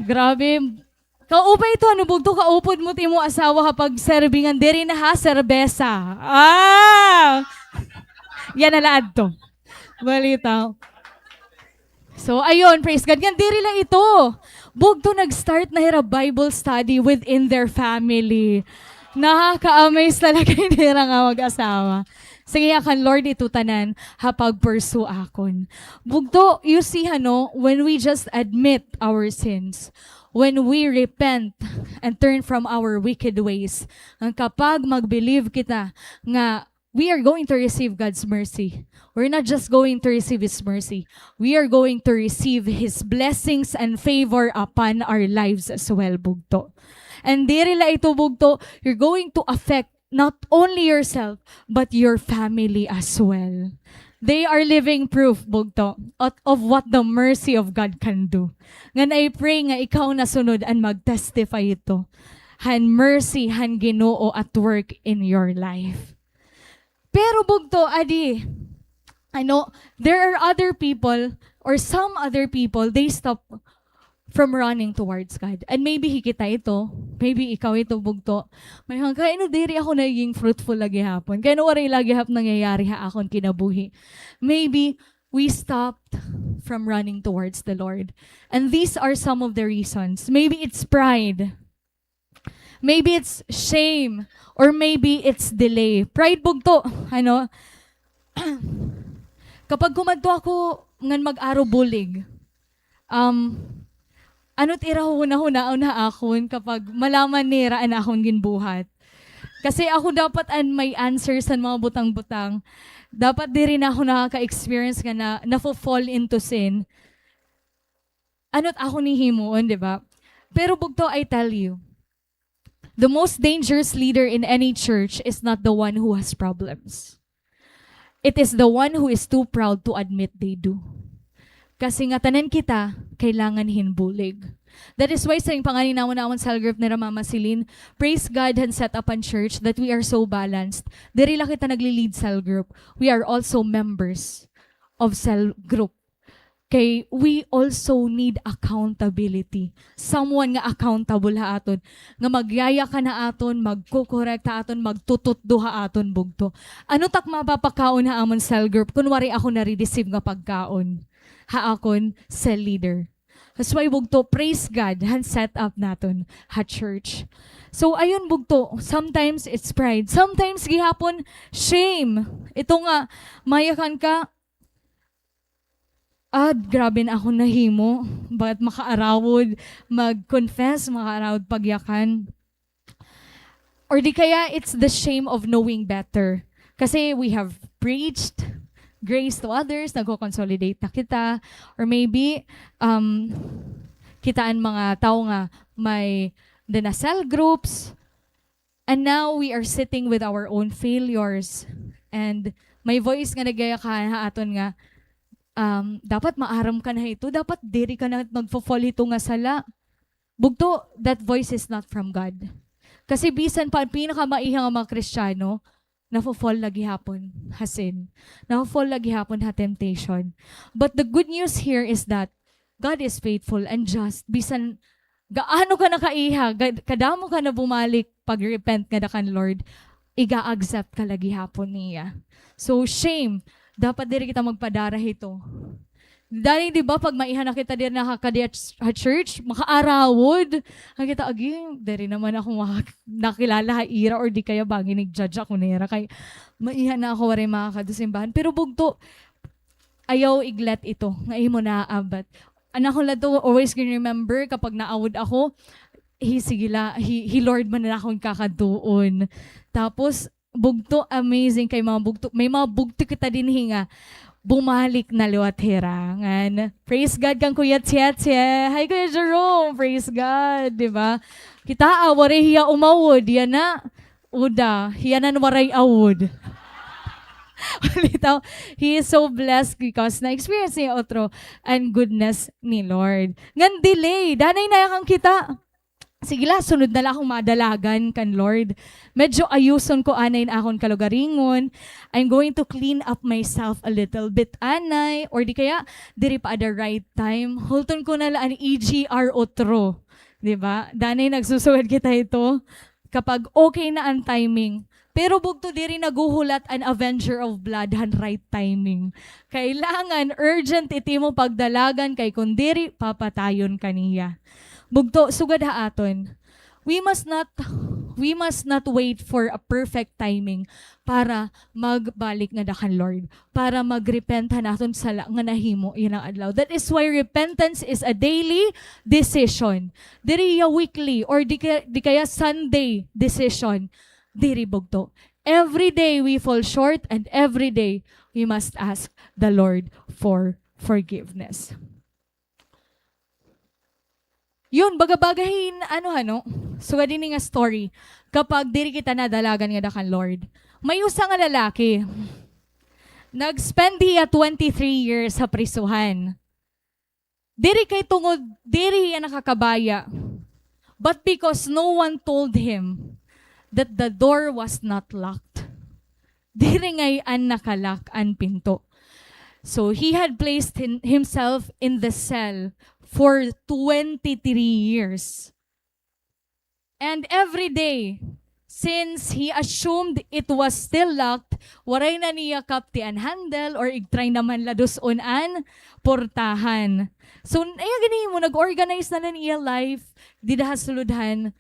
Grabe. Kaupay ito, bugto kaupod mo timo asawa kapag servingan diri na serbesa. Yan na laad to. Balita. So, ayun, praise God. Yan, diri lang ito. Bugto nag-start na hira Bible study within their family. Nakaka-amaze talaga yung hira nga mag-asawa. Sige, akan Lord ito tanan, hapag pursue akon. Bugto, you see, when we just admit our sins, when we repent and turn from our wicked ways, ang kapag mag-believe kita nga we are going to receive God's mercy. We're not just going to receive His mercy. We are going to receive His blessings and favor upon our lives as well, bugto. And diri la ito, bugto, you're going to affect not only yourself, but your family as well. They are living proof, bugto, of what the mercy of God can do. Nga I pray nga ikaw nasunod and mag-testify ito. Han mercy, han Ginoo at work in your life. Pero bugto, adi, I know there are other people or some other people, they stop from running towards God. And maybe hikita ito, maybe ikaw ito bugto. May hanggang ano diri ako naging fruitful lagi hapon. Kaya waray lagi hap nangyayari ha akon kinabuhi. Maybe we stopped from running towards the Lord. And these are some of the reasons. Maybe it's pride. Maybe it's shame. Or maybe it's delay. Pride bugto. Ano? Kapag kumadto ako ngan mag-aro bulig, ano't irahuna-hunaon na akon kapag malaman nira an akon ginbuhat. Kasi ako dapat an may answers sa mga butang-butang. Dapat di rin ako nakaka-experience nga na nafo-fall into sin. Ano't ako ni himuon, di ba? Pero bugto, I tell you, the most dangerous leader in any church is not the one who has problems. It is the one who is too proud to admit they do. Kasi nga tanan kita, kailangan hinbulig. That is why sa yung panganinawon-nawon cell group ni Mama Celine, praise God and set up an church that we are so balanced. Diri lang kita nagli-lead cell group. We are also members of cell group. Kay we also need accountability. Someone nga accountable ha aton. Nga magyaya ka na aton, magkukorek ta aton, magtututdo ha aton bugto. Ano tak mapapakaon ha amon cell group? Kunwari ako na-receive nga pagkaon. Ha akon cell leader. That's why bugto, praise God, han set up naton ha church. So ayun bugto, sometimes it's pride. Sometimes gihapon shame. Ito nga, mayakan ka, grabe na ako nahimo. But makaarawod, mag-confess, makaarawod pagyakan. Or di kaya it's the shame of knowing better. Kasi we have preached grace to others, nagko-consolidate na kita. Or maybe, kitaan mga tao nga may cell groups. And now we are sitting with our own failures. And may voice nga nagaya ka ha aton nga, dapat maaram ka na ito, dapat diri ka na magfo-fall ito nga sala. Bugto, that voice is not from God. Kasi bisan pa, pinakamaihang mga Kristiyano, nafo-fall lagi hapon ha sin. Nafo-fall lagi hapon ha temptation. But the good news here is that God is faithful and just. Bisan gaano ka na kaiha, kadamo ka na bumalik pag-repent ka na kan Lord, iga-accept ka lagi hapon niya. So shame, dapat diri kita magpadara ito. Dahil di ba pag maihan na kita diri nakakadi at church, makaarawod. Kita aging, diri naman ako nakilala ira or di kaya bagi nag-judge ako nira. Kay maihan na ako rin makakadusimbahan. Pero bugto, ayaw iglet ito. Ngayon mo naaabat. Anak ko lang to, always can remember kapag naawod ako, he Lord man na akong kakaduon. Tapos, bugto, amazing kay mga bugto. May mga bugto kita din hinga. Bumalik na liwat hirangan. Praise God kang Kuya Tietse. Hi Kuya Jerome. Praise God. Diba? Kita waray hiya umawod. Yan na. Uda. Hiya na waray awod. He is so blessed because na-experience niya otro and goodness ni Lord. Ngan delay. Danay na yakang kita. Sige la, sunod na lang akong madalagan kan Lord. Medyo ayuson ko anay na akong kalugaringon. I'm going to clean up myself a little bit anay. Or di kaya, diri pa at the right time. Hulton ko na lang EGR otro. Diba? Danay nagsusuwad kita ito. Kapag okay na ang timing. Pero bugto diri naguhulat an avenger of blood han right timing. Kailangan urgent iti mo pagdalagan kay kundiri papatayon kaniya. Bugto sugad ha aton. We must not wait for a perfect timing para magbalik nga dakan Lord, para magrepent naton sa nga nahimo inang adlaw. That is why repentance is a daily decision. Diri ya weekly or di kaya Sunday decision. Diri bugto. Every day we fall short and every day we must ask the Lord for forgiveness. Yun, bagabagahin, ano, So din nga story, kapag diri kita nadalagan nga dakan Lord, may usa nga lalaki, nag-spend hiya 23 years sa prisuhan. Diri kay tungod, diri hiya nakakabaya. But because no one told him that the door was not locked, diri ngay an nakalak an pinto. So he had placed himself in the cell for 23 years. And every day, since he assumed it was still locked, waray na niya kapti an handle or igtry naman laduson an portahan. So, gani mo, nag-organize na niya life, di daha suludhan,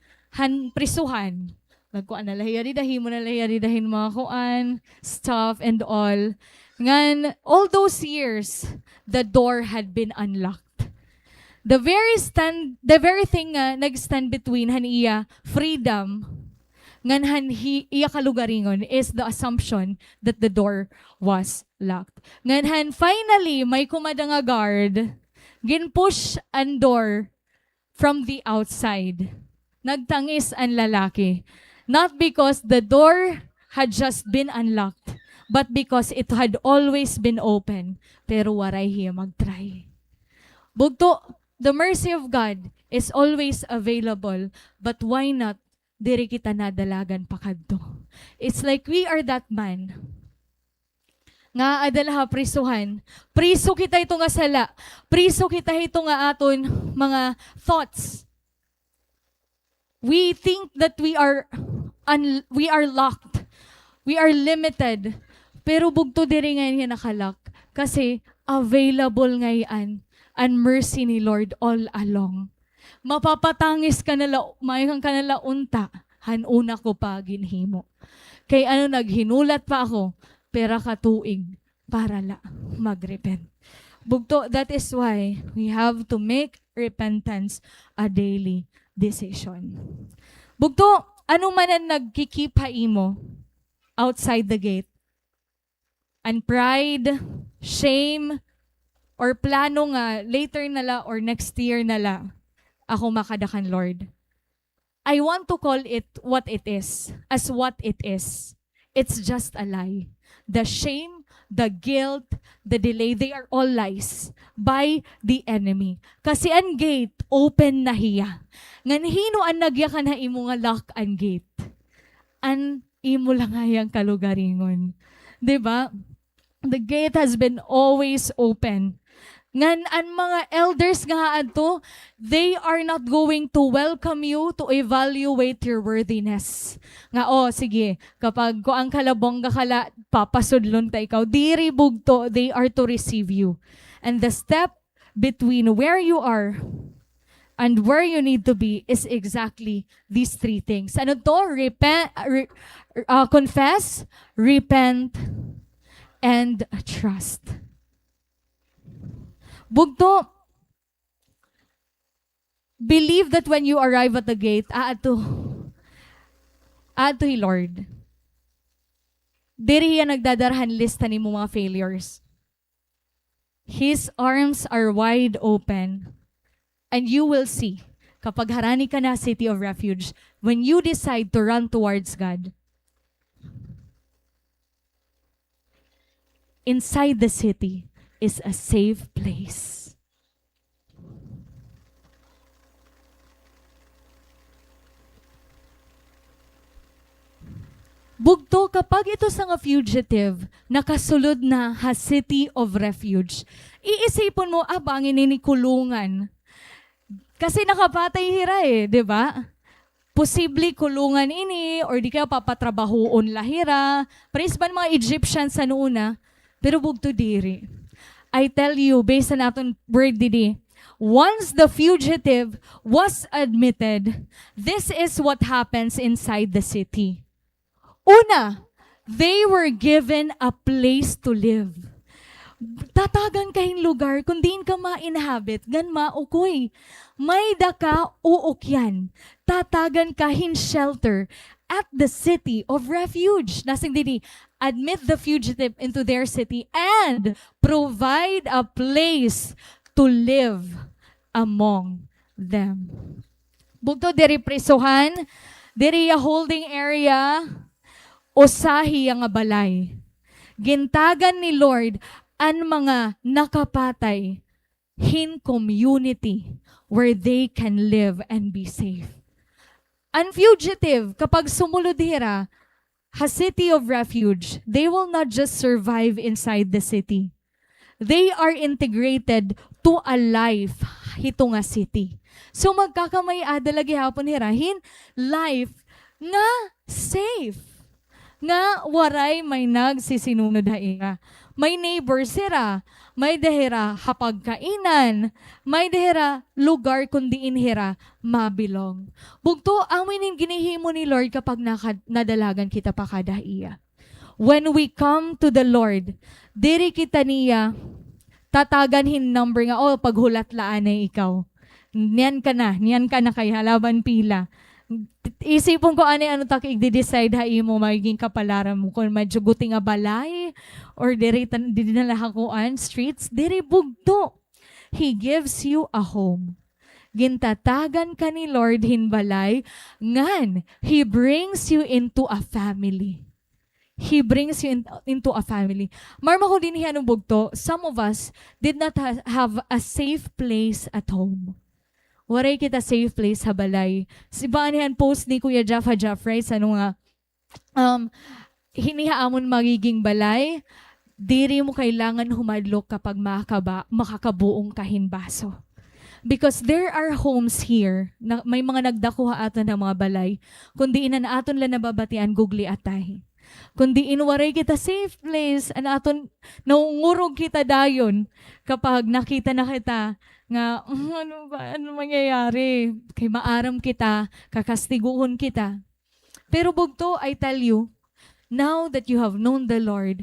prisuhan. Nagkuan na lahiya, didahin mo na lahiya, didahin mga kuan, stuff and all. Ngan, all those years, the door had been unlocked. The very thing nga nag-stand between haniya freedom ngan iya kalugaringon is the assumption that the door was locked. Ngan finally may kumada nga guard ginpush ang door from the outside. Nagtangis ang lalaki. Not because the door had just been unlocked, but because it had always been open. Pero waray hiya magtry. Bugto, the mercy of God is always available, but why not diri kita nadalagan pakadto? It's like we are that man. Nga adalaha prisuhan. Priso kita ito nga sala. Priso kita ito nga aton mga thoughts. We think that we are locked. We are limited. Pero bugto diri ngayon nakalak. Kasi available ngayon ang mercy ni Lord all along. Mapapatangis ka nala, mayroon ka nala unta, hanuna ko pa ginhimo. Kay naghinulat pa ako, pera katuig para la magrepent. Bugto, that is why we have to make repentance a daily decision. Bugto, ano man ang nagkikipa imo outside the gate? And pride, shame, or plano nga later nala or next year nala ako makadakan Lord. I want to call it what it is, as what it is. It's just a lie. The shame, the guilt, the delay, they are all lies by the enemy. Kasi ang gate, open na hiya. Ngan hino ang nagya ka na imo nga lock ang gate. An imo lang hayang kalugaringon. Diba? The gate has been always open. Ngan ang mga elders nga adto, they are not going to welcome you to evaluate your worthiness. Nga sige, kapag ko ang kalabong kala papasudlon ta ikaw, diri bugto, they are to receive you. And the step between where you are and where you need to be is exactly these three things. Ano to? Confess, repent, and trust. Bugto, believe that when you arrive at the gate, ato Lord. Diri yan nagdadarhan lista ni mo mga failures. His arms are wide open. And you will see, kapag harani ka na city of refuge, when you decide to run towards God, inside the city is a safe place. Bugto, kapag ito sa nga fugitive, nakasulod na ha city of refuge, iisipon mo, bangin ni kulungan. Kasi nakapatay hira di ba? Posible kulungan ini, or di kaya papatrabahoon lahira. Praise ba mga Egyptians sa noona? Pero bugto diri. I tell you, based on aton word didi, once the fugitive was admitted, this is what happens inside the city. Una, they were given a place to live. Tatagan kahing lugar, kung diin ka ma-inhabit, gan maukoy. May daka uukyan. Tatagan kahin shelter at the city of refuge. Nasing didi, admit the fugitive into their city and provide a place to live among them. Bugto diri prisuhan, diri a holding area, usahi nga balay. Gintagan ni Lord ang mga nakapatay in community where they can live and be safe. Ang fugitive, kapag sumulod hira, a city of refuge, they will not just survive inside the city. They are integrated to a life hito nga city. So magkakamay adalagi hapon hirahin life nga safe. Nga waray may nagsisinunod haira. May neighbors hira, may dehera hapagkainan, may dehera lugar kundi inhira mabilong. Bugto amin ginihimo ni Lord kapag nadalagan kita pa kada iya. When we come to the Lord, diri kita niya tatagan hin number nga, paghulat laan ay ikaw. Niyan ka na kay halaban pila. Isipon ko ano ta i-decide ha imo magiging kapalaran mo kung medyo guting nga balay or diri na lahakuan streets, diri bugto. He gives you a home. Gintatagan ka ni Lord hinbalay, ngan He brings you into a family. He brings you into a family. Marma ko din hiyanong bugto, some of us did not have a safe place at home. Waray kita safe place sa balay. Si banihan post ni Kuya Jaffa-Jaffray sa nga, hinihaamon magiging balay, diri mo kailangan humadlok kapag makakabuong kahinbaso. Because there are homes here, na may mga nagdakuha aton ng mga balay, kundi ina na aton lang nababatian gugli atay. Kundi inwaray kita safe place, aton naungurog kita dayon kapag nakita na kita nga, ano mangyayari? Kay maaram kita, kakastiguhon kita. Pero bugto, I tell you, now that you have known the Lord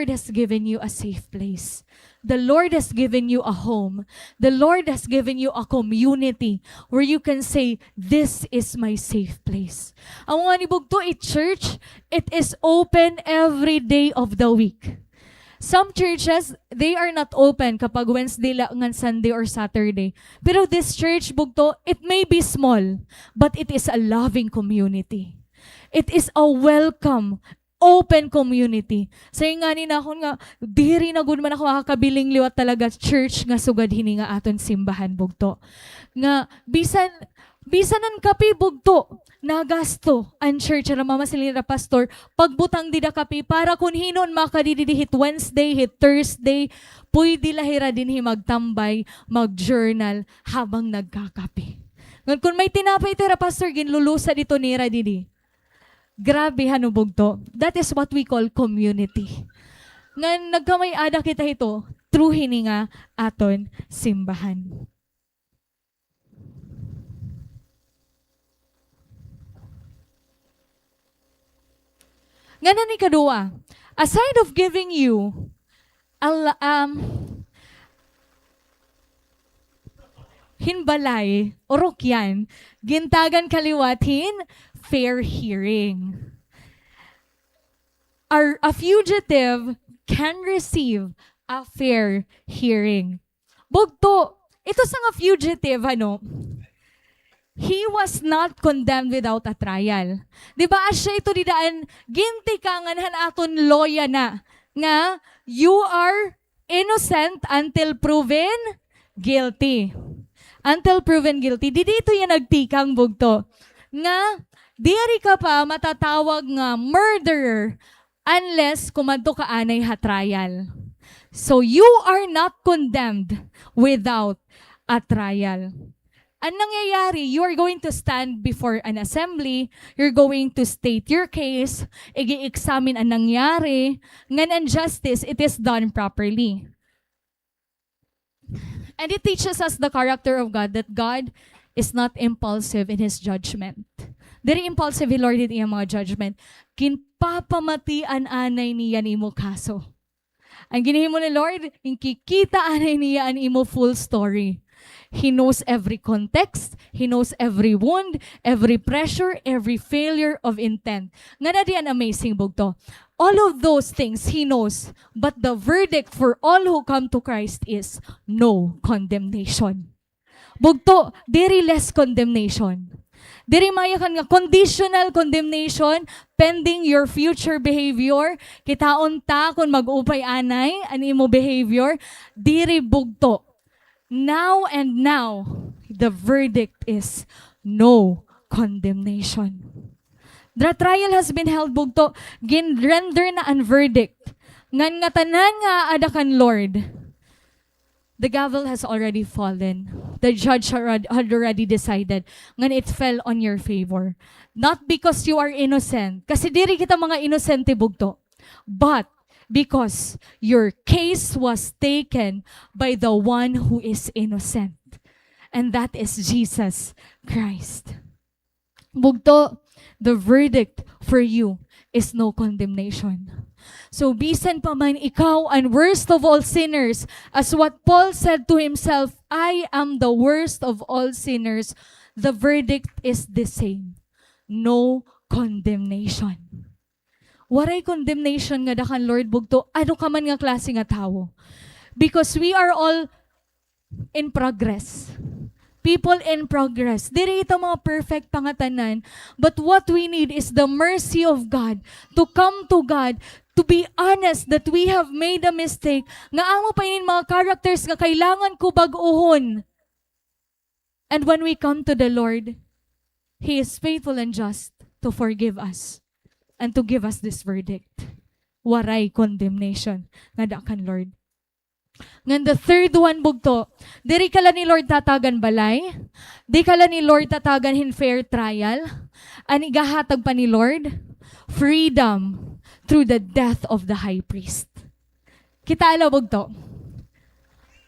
has given you a safe place. The Lord has given you a home. The Lord has given you a community where you can say, this is my safe place. Ang mga ni bugto, church, it is open every day of the week. Some churches, they are not open kapag Wednesday lang, Sunday or Saturday. Pero this church, bugto, it may be small, but it is a loving community. It is a welcome, open community. Say nga ni na ako nga, diri na gud man ako makakabiling liwat talaga church nga sugad hini nga aton simbahan bugto. Nga bisanan kapi bugto nagasto ang church ara mama silira pastor pagbutang dida kapi para kun hinon makadidihit Wednesday hit Thursday pwede lahira din magtambay mag-journal habang nagkakapi. Ngan kun may tinapay tira pastor ginlulusa dito nira didi. Grabe hanubog to. That is what we call community. Ngan nagkamay ada kita ito through hininga aton simbahan. Nga ni kadua, aside of giving you hinbalay, orokyan, gintagan kaliwatin, fair hearing. A fugitive can receive a fair hearing. Bugto, ito sa nga fugitive, he was not condemned without a trial. Diba, asya ito didaan, ginti ka nga aton loya na, nga, you are innocent until proven guilty. Until proven guilty. Di dito yan nagtikang bugto. Nga, diri ka pa matatawag nga murderer unless kumadto ka anay ha trial. So you are not condemned without a trial. Ang nangyayari, you are going to stand before an assembly, you're going to state your case, igi-examine ang nangyari, ngan ang justice, it is done properly. And it teaches us the character of God, that God is not impulsive in His judgment. Very impulsive, He Lord, iyang mga judgment. Kinpapamatian anay niya ni mo kaso. Ang ginihimo ni Lord, kikita anay niya an imo full story. He knows every context, He knows every wound, every pressure, every failure of intent. Nga na diyan amazing bugto. All of those things He knows, but the verdict for all who come to Christ is no condemnation. Bugto, diri less condemnation. Diri maya kan nga conditional condemnation pending your future behavior. Kitaon ta kung mag-upay anay ani imo behavior, diri bugto. Now and now, the verdict is no condemnation. The trial has been held bugto, gin-render na ang verdict. Ngan nga tanan nga ada kan Lord. The gavel has already fallen. The judge had already decided. Ngan it fell on your favor. Not because you are innocent. Kasi diri kita mga inosente bugto. But because your case was taken by the one who is innocent. And that is Jesus Christ. Bugto, the verdict for you is no condemnation. So bisan pa man ikaw ang worst of all sinners, as what Paul said to himself, I am the worst of all sinners, the verdict is the same. No condemnation. Waray condemnation nga dakan Lord bugto, ano ka man nga klase nga tao. Because we are all in progress. People in progress. Diri ito mga perfect pangatanan. But what we need is the mercy of God to come to God, to be honest that we have made a mistake. Nga amo pa yun mga characters nga kailangan ko bag-uhon. And when we come to the Lord, He is faithful and just to forgive us and to give us this verdict. Waray condemnation nga dakan Lord. Ngan the third one bugto, diri kala ni Lord tatagan balay, di kala ni Lord tatagan hin fair trial, ani gahatag pa ni Lord, freedom through the death of the high priest. Kita ala bugto.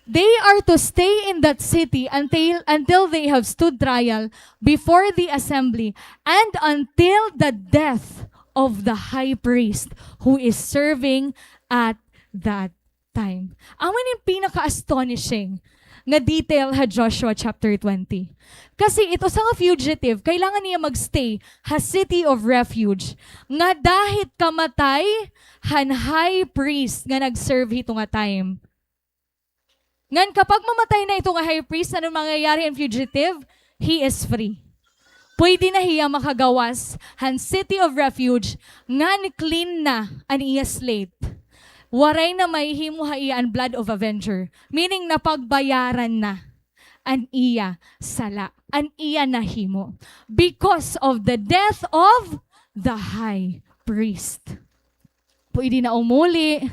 They are to stay in that city until they have stood trial before the assembly and until the death of the high priest who is serving at that time. Aman yung pinaka-astonishing nga detail ha Joshua chapter 20. Kasi ito sa nga fugitive, kailangan niya magstay ha city of refuge. Nga dahit kamatay, han high priest nga nag-serve ito nga time. Ngan kapag mamatay na ito nga high priest, anong mangyayari ang fugitive? He is free. Pwede na hiya makagawas han city of refuge, nga ni clean na an iya slate. Waray na may himo iya ang blood of avenger. Meaning napagbayaran na an iya sala, an iya nahimo. Because of the death of the high priest. Pwede na umuli.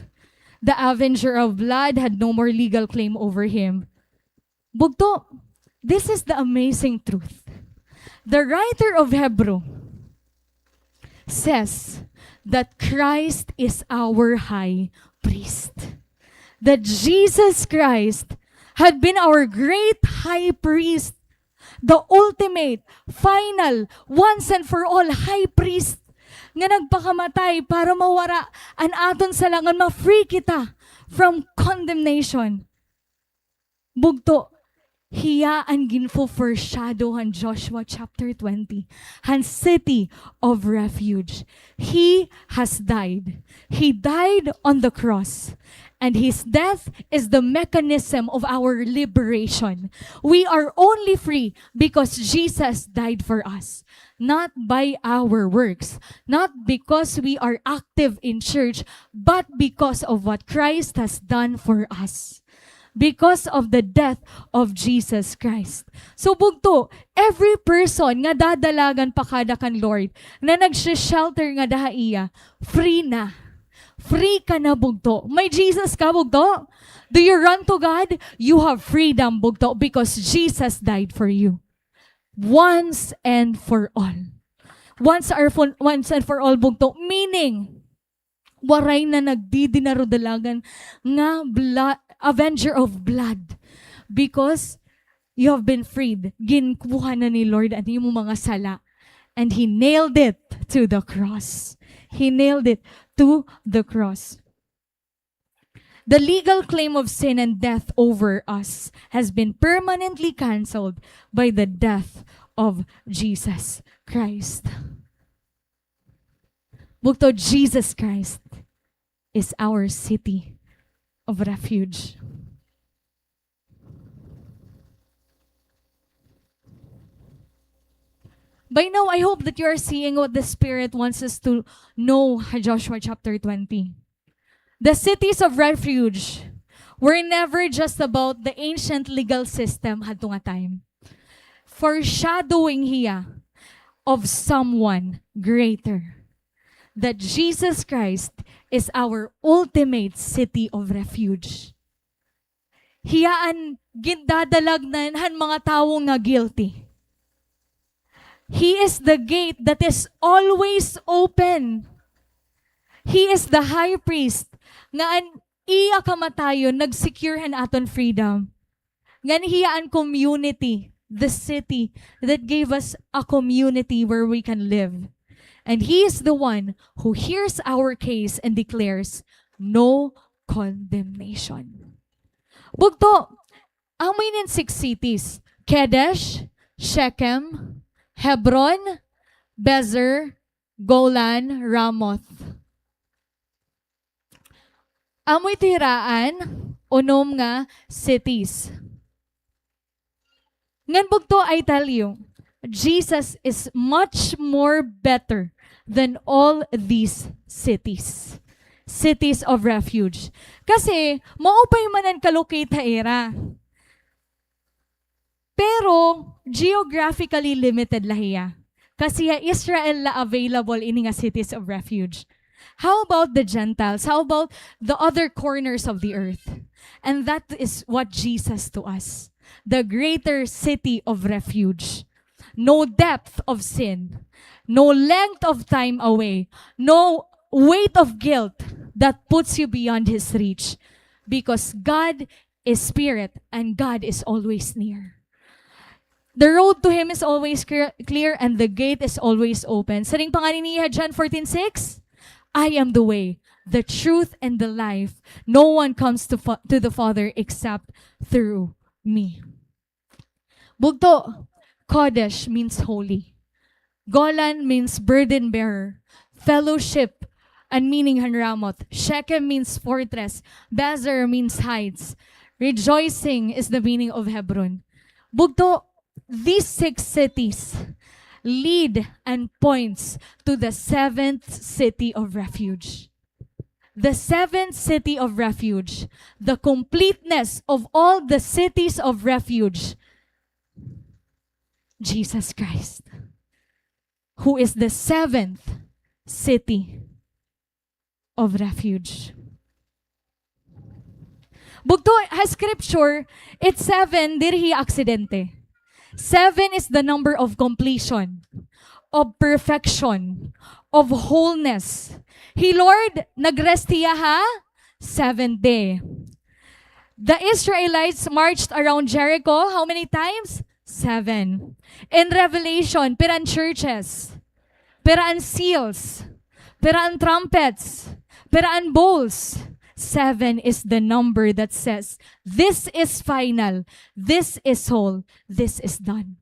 The avenger of blood had no more legal claim over him. Bugto, this is the amazing truth. The writer of Hebrew says that Christ is our high priest. That Jesus Christ had been our great high priest, the ultimate, final, once and for all high priest nga nagpakamatay para mawara an aton sa langan, ma-free kita from condemnation. Bugto, hiya ang ginfo foreshadow han Joshua chapter 20, han city of refuge. He has died. He died on the cross. And His death is the mechanism of our liberation. We are only free because Jesus died for us. Not by our works. Not because we are active in church, but because of what Christ has done for us. Because of the death of Jesus Christ. So bugto, every person nga dadalagan pa kada kan Lord, na nagsha-shelter nga daha iya, free na. Free ka na bugto. May Jesus ka bugto? Do you run to God? You have freedom bugto because Jesus died for you. Once and for all. Once and for all bugto. Meaning, waray na nagdidinarodalagan nga blood, avenger of blood. Because you have been freed. Ginkuha na ni Lord ang iyong mga sala. And He nailed it to the cross. He nailed it to the cross. The legal claim of sin and death over us has been permanently canceled by the death of Jesus Christ. Bukto, Jesus Christ is our city of refuge. By now, I hope that you are seeing what the Spirit wants us to know, Joshua chapter 20. The cities of refuge were never just about the ancient legal system hadto nga time. Foreshadowing hiya of someone greater. That Jesus Christ is our ultimate city of refuge. Hiyaan gindadalag han mga tao nga guilty. He is the gate that is always open. He is the high priest nga an iya kamatayon nagsecurehan aton freedom. Ngan hiyaan community, the city that gave us a community where we can live. And He is the one who hears our case and declares no condemnation. Bugto, amin in 6 cities: Kedesh, Shechem, Hebron, Bezer, Golan, Ramoth. Amoy tiraan, unom nga cities. Ngan bugto, I tell you, Jesus is much more better than all these cities. Cities of refuge. Kasi, maupay manan kalocate ha era. Pero, geographically limited lahiya. Kasi Israel la available ini nga cities of refuge. How about the Gentiles? How about the other corners of the earth? And that is what Jesus to us. The greater city of refuge. No depth of sin, no length of time away, no weight of guilt that puts you beyond His reach. Because God is Spirit and God is always near. The road to Him is always clear and the gate is always open. Sa ring pangalan niya, John 14:6, I am the way, the truth, and the life. No one comes to the Father except through me. Bugto, Kodesh means holy. Golan means burden bearer. Fellowship and meaning Hanramoth. Shechem means fortress. Bezer means heights. Rejoicing is the meaning of Hebron. Bugto, these 6 cities lead and points to the 7th city of refuge. The 7th city of refuge, the completeness of all the cities of refuge, Jesus Christ, who is the 7th city of refuge. Bugto, has scripture, it's 7, diri aksidente. 7 is the number of completion, of perfection, of wholeness. He, Lord, nagrest hiya ha? 7th day. The Israelites marched around Jericho, how many times? 7. In Revelation, piraan churches, piraan seals, piraan trumpets, piraan bowls. 7 is the number that says, this is final, this is whole, this is done.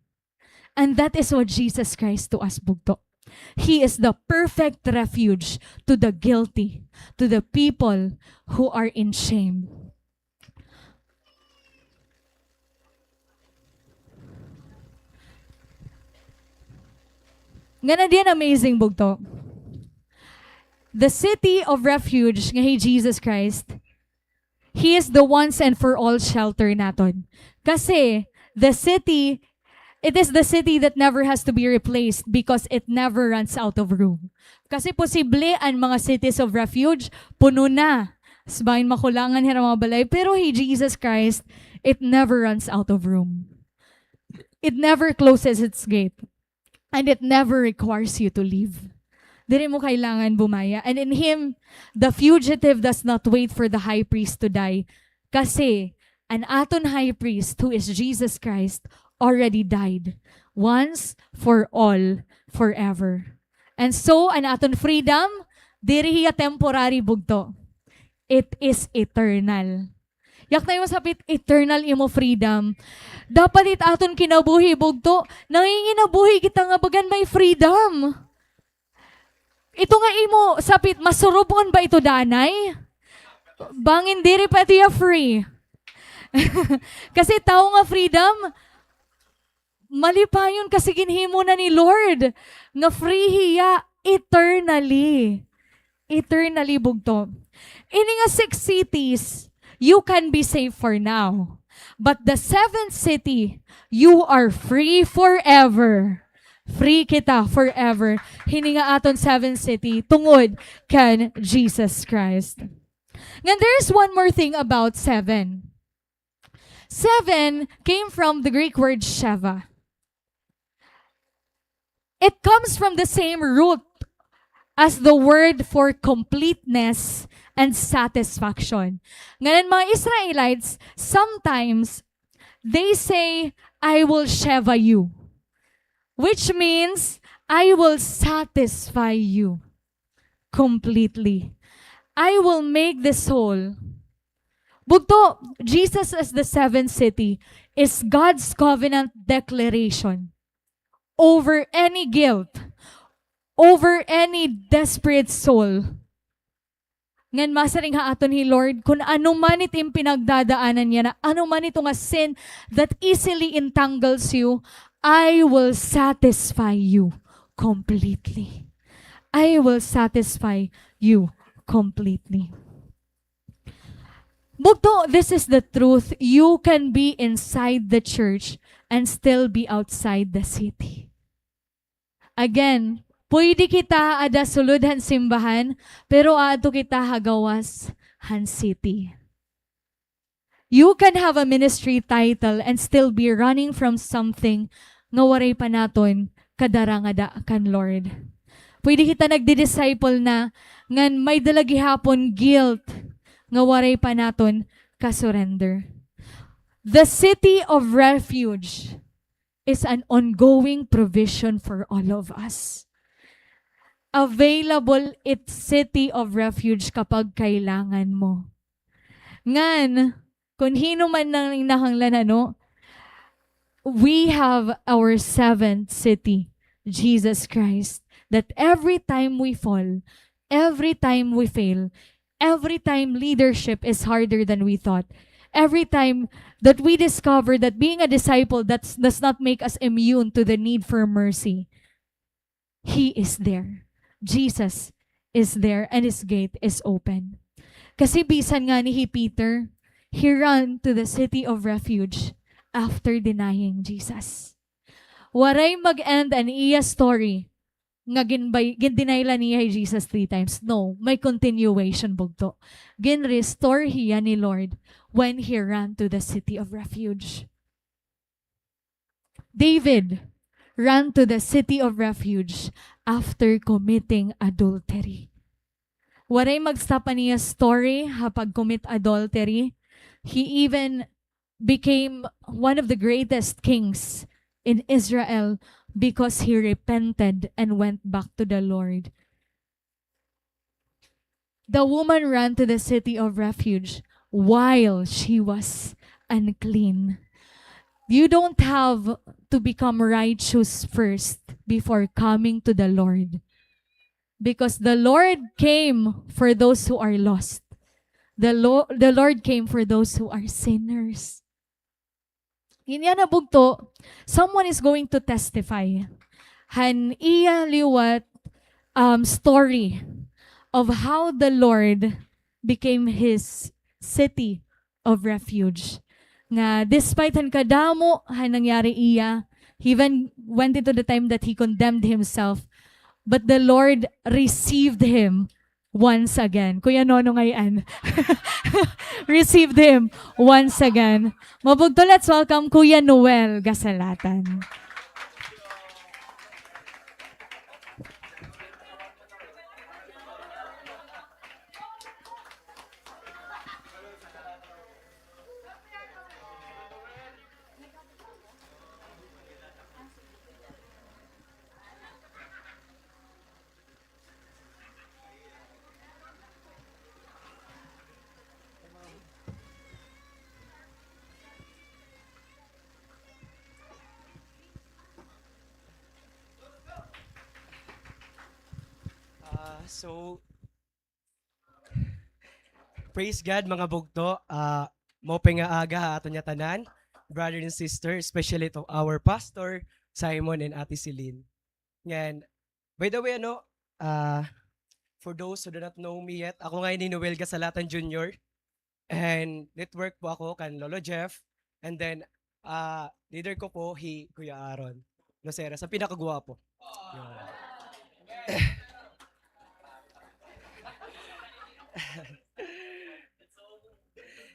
And that is what Jesus Christ to us, bugto. He is the perfect refuge to the guilty, to the people who are in shame. Nga na din amazing bugto. The city of refuge nga Jesus Christ, He is the once and for all shelter naton. Kasi the city, it is the city that never has to be replaced because it never runs out of room. Kasi posible ang mga cities of refuge, puno na. Sabayin makulangan hira mga balay. Pero Jesus Christ, it never runs out of room. It never closes its gate. And it never requires you to leave. Dili mo kailangan bumaya. And in Him, the fugitive does not wait for the high priest to die. Kasi, an aton high priest, who is Jesus Christ, already died. Once, for all, forever. And so, an aton freedom, diri hiya temporary bugto. It is eternal. Yak na yung sapit, eternal imo freedom. Dapat it aton kinabuhi, bugto. Nanginginabuhi kita nga bagan may freedom. Ito nga imo, sapit, masurupon ba ito danay? Bangin diri pa ito free. Kasi tao nga freedom, Malipayon kasi ginhimo na ni Lord nga free hiya eternally. Eternally bugto. Ini nga 6 cities, you can be safe for now. But the 7th city, you are free forever. Free kita forever. Hini nga aton 7th city tungod kan Jesus Christ. And there's one more thing about 7. 7 came from the Greek word Sheva. It comes from the same root as the word for completeness and satisfaction. Ngayon mga Israelites, sometimes they say, I will Sheva you. Which means, I will satisfy you completely. I will make this whole. Bugto, Jesus as the 7th city is God's covenant declaration over any guilt, over any desperate soul. Ngan masaring ha aton hi Lord, kung ano man itim pinagdadaanan niya na ano man ito nga sin that easily entangles you, I will satisfy you completely. I will satisfy you completely. Bugto, this is the truth. You can be inside the church and still be outside the city. Again, pwede kita ada suludhan simbahan, pero ato kita hagawas han city. You can have a ministry title and still be running from something nga waray pa naton kadarangada kan Lord. Pwede kita nagdi-disciple na ngan may dalagi hapon guilt nga waray pa naton ka-surrender. The city of refuge is an ongoing provision for all of us. Available it city of refuge kapag kailangan mo. Ngan, kung hino man nang nahanglan ano, we have our 7th city, Jesus Christ, that every time we fall, every time we fail, every time leadership is harder than we thought, every time that we discover that being a disciple does not make us immune to the need for mercy, He is there. Jesus is there and His gate is open. Kasi bisan nga ni Peter, he ran to the city of refuge after denying Jesus. Waray mag-end an iya story nga gindinayla niya Jesus 3 times. No, may continuation bugto. Gin-restore hiya ni Lord when he ran to the city of refuge. David ran to the city of refuge after committing adultery. Waray magstapa niya story hapag commit adultery. He even became one of the greatest kings in Israel because he repented and went back to the Lord. The woman ran to the city of refuge while she was unclean. You don't have to become righteous first before coming to the Lord. Because the Lord came for those who are lost. The Lord came for those who are sinners. Inya na bugto, someone is going to testify. Han iya liwat story of how the Lord became his city of refuge. Nga despite han kadamo han nangyari iya, he even went into the time that he condemned himself, but the Lord received him once again. Kuya Nono ngayon. Received him once again. Mabugto, let's welcome Kuya Noel Gasalatan. So, praise God mga bugto. Mo nga aga ato nya tanan. brother and sister, especially to our pastor, Simon and Ate Celine. Yan. By the way, for those who do not know me yet, ako nga ni Noel Gasalatan Jr. And network po ako kan Lolo Jeff. And then, leader ko po, Kuya Aaron Lucera, sa pinakagwapo. Yun.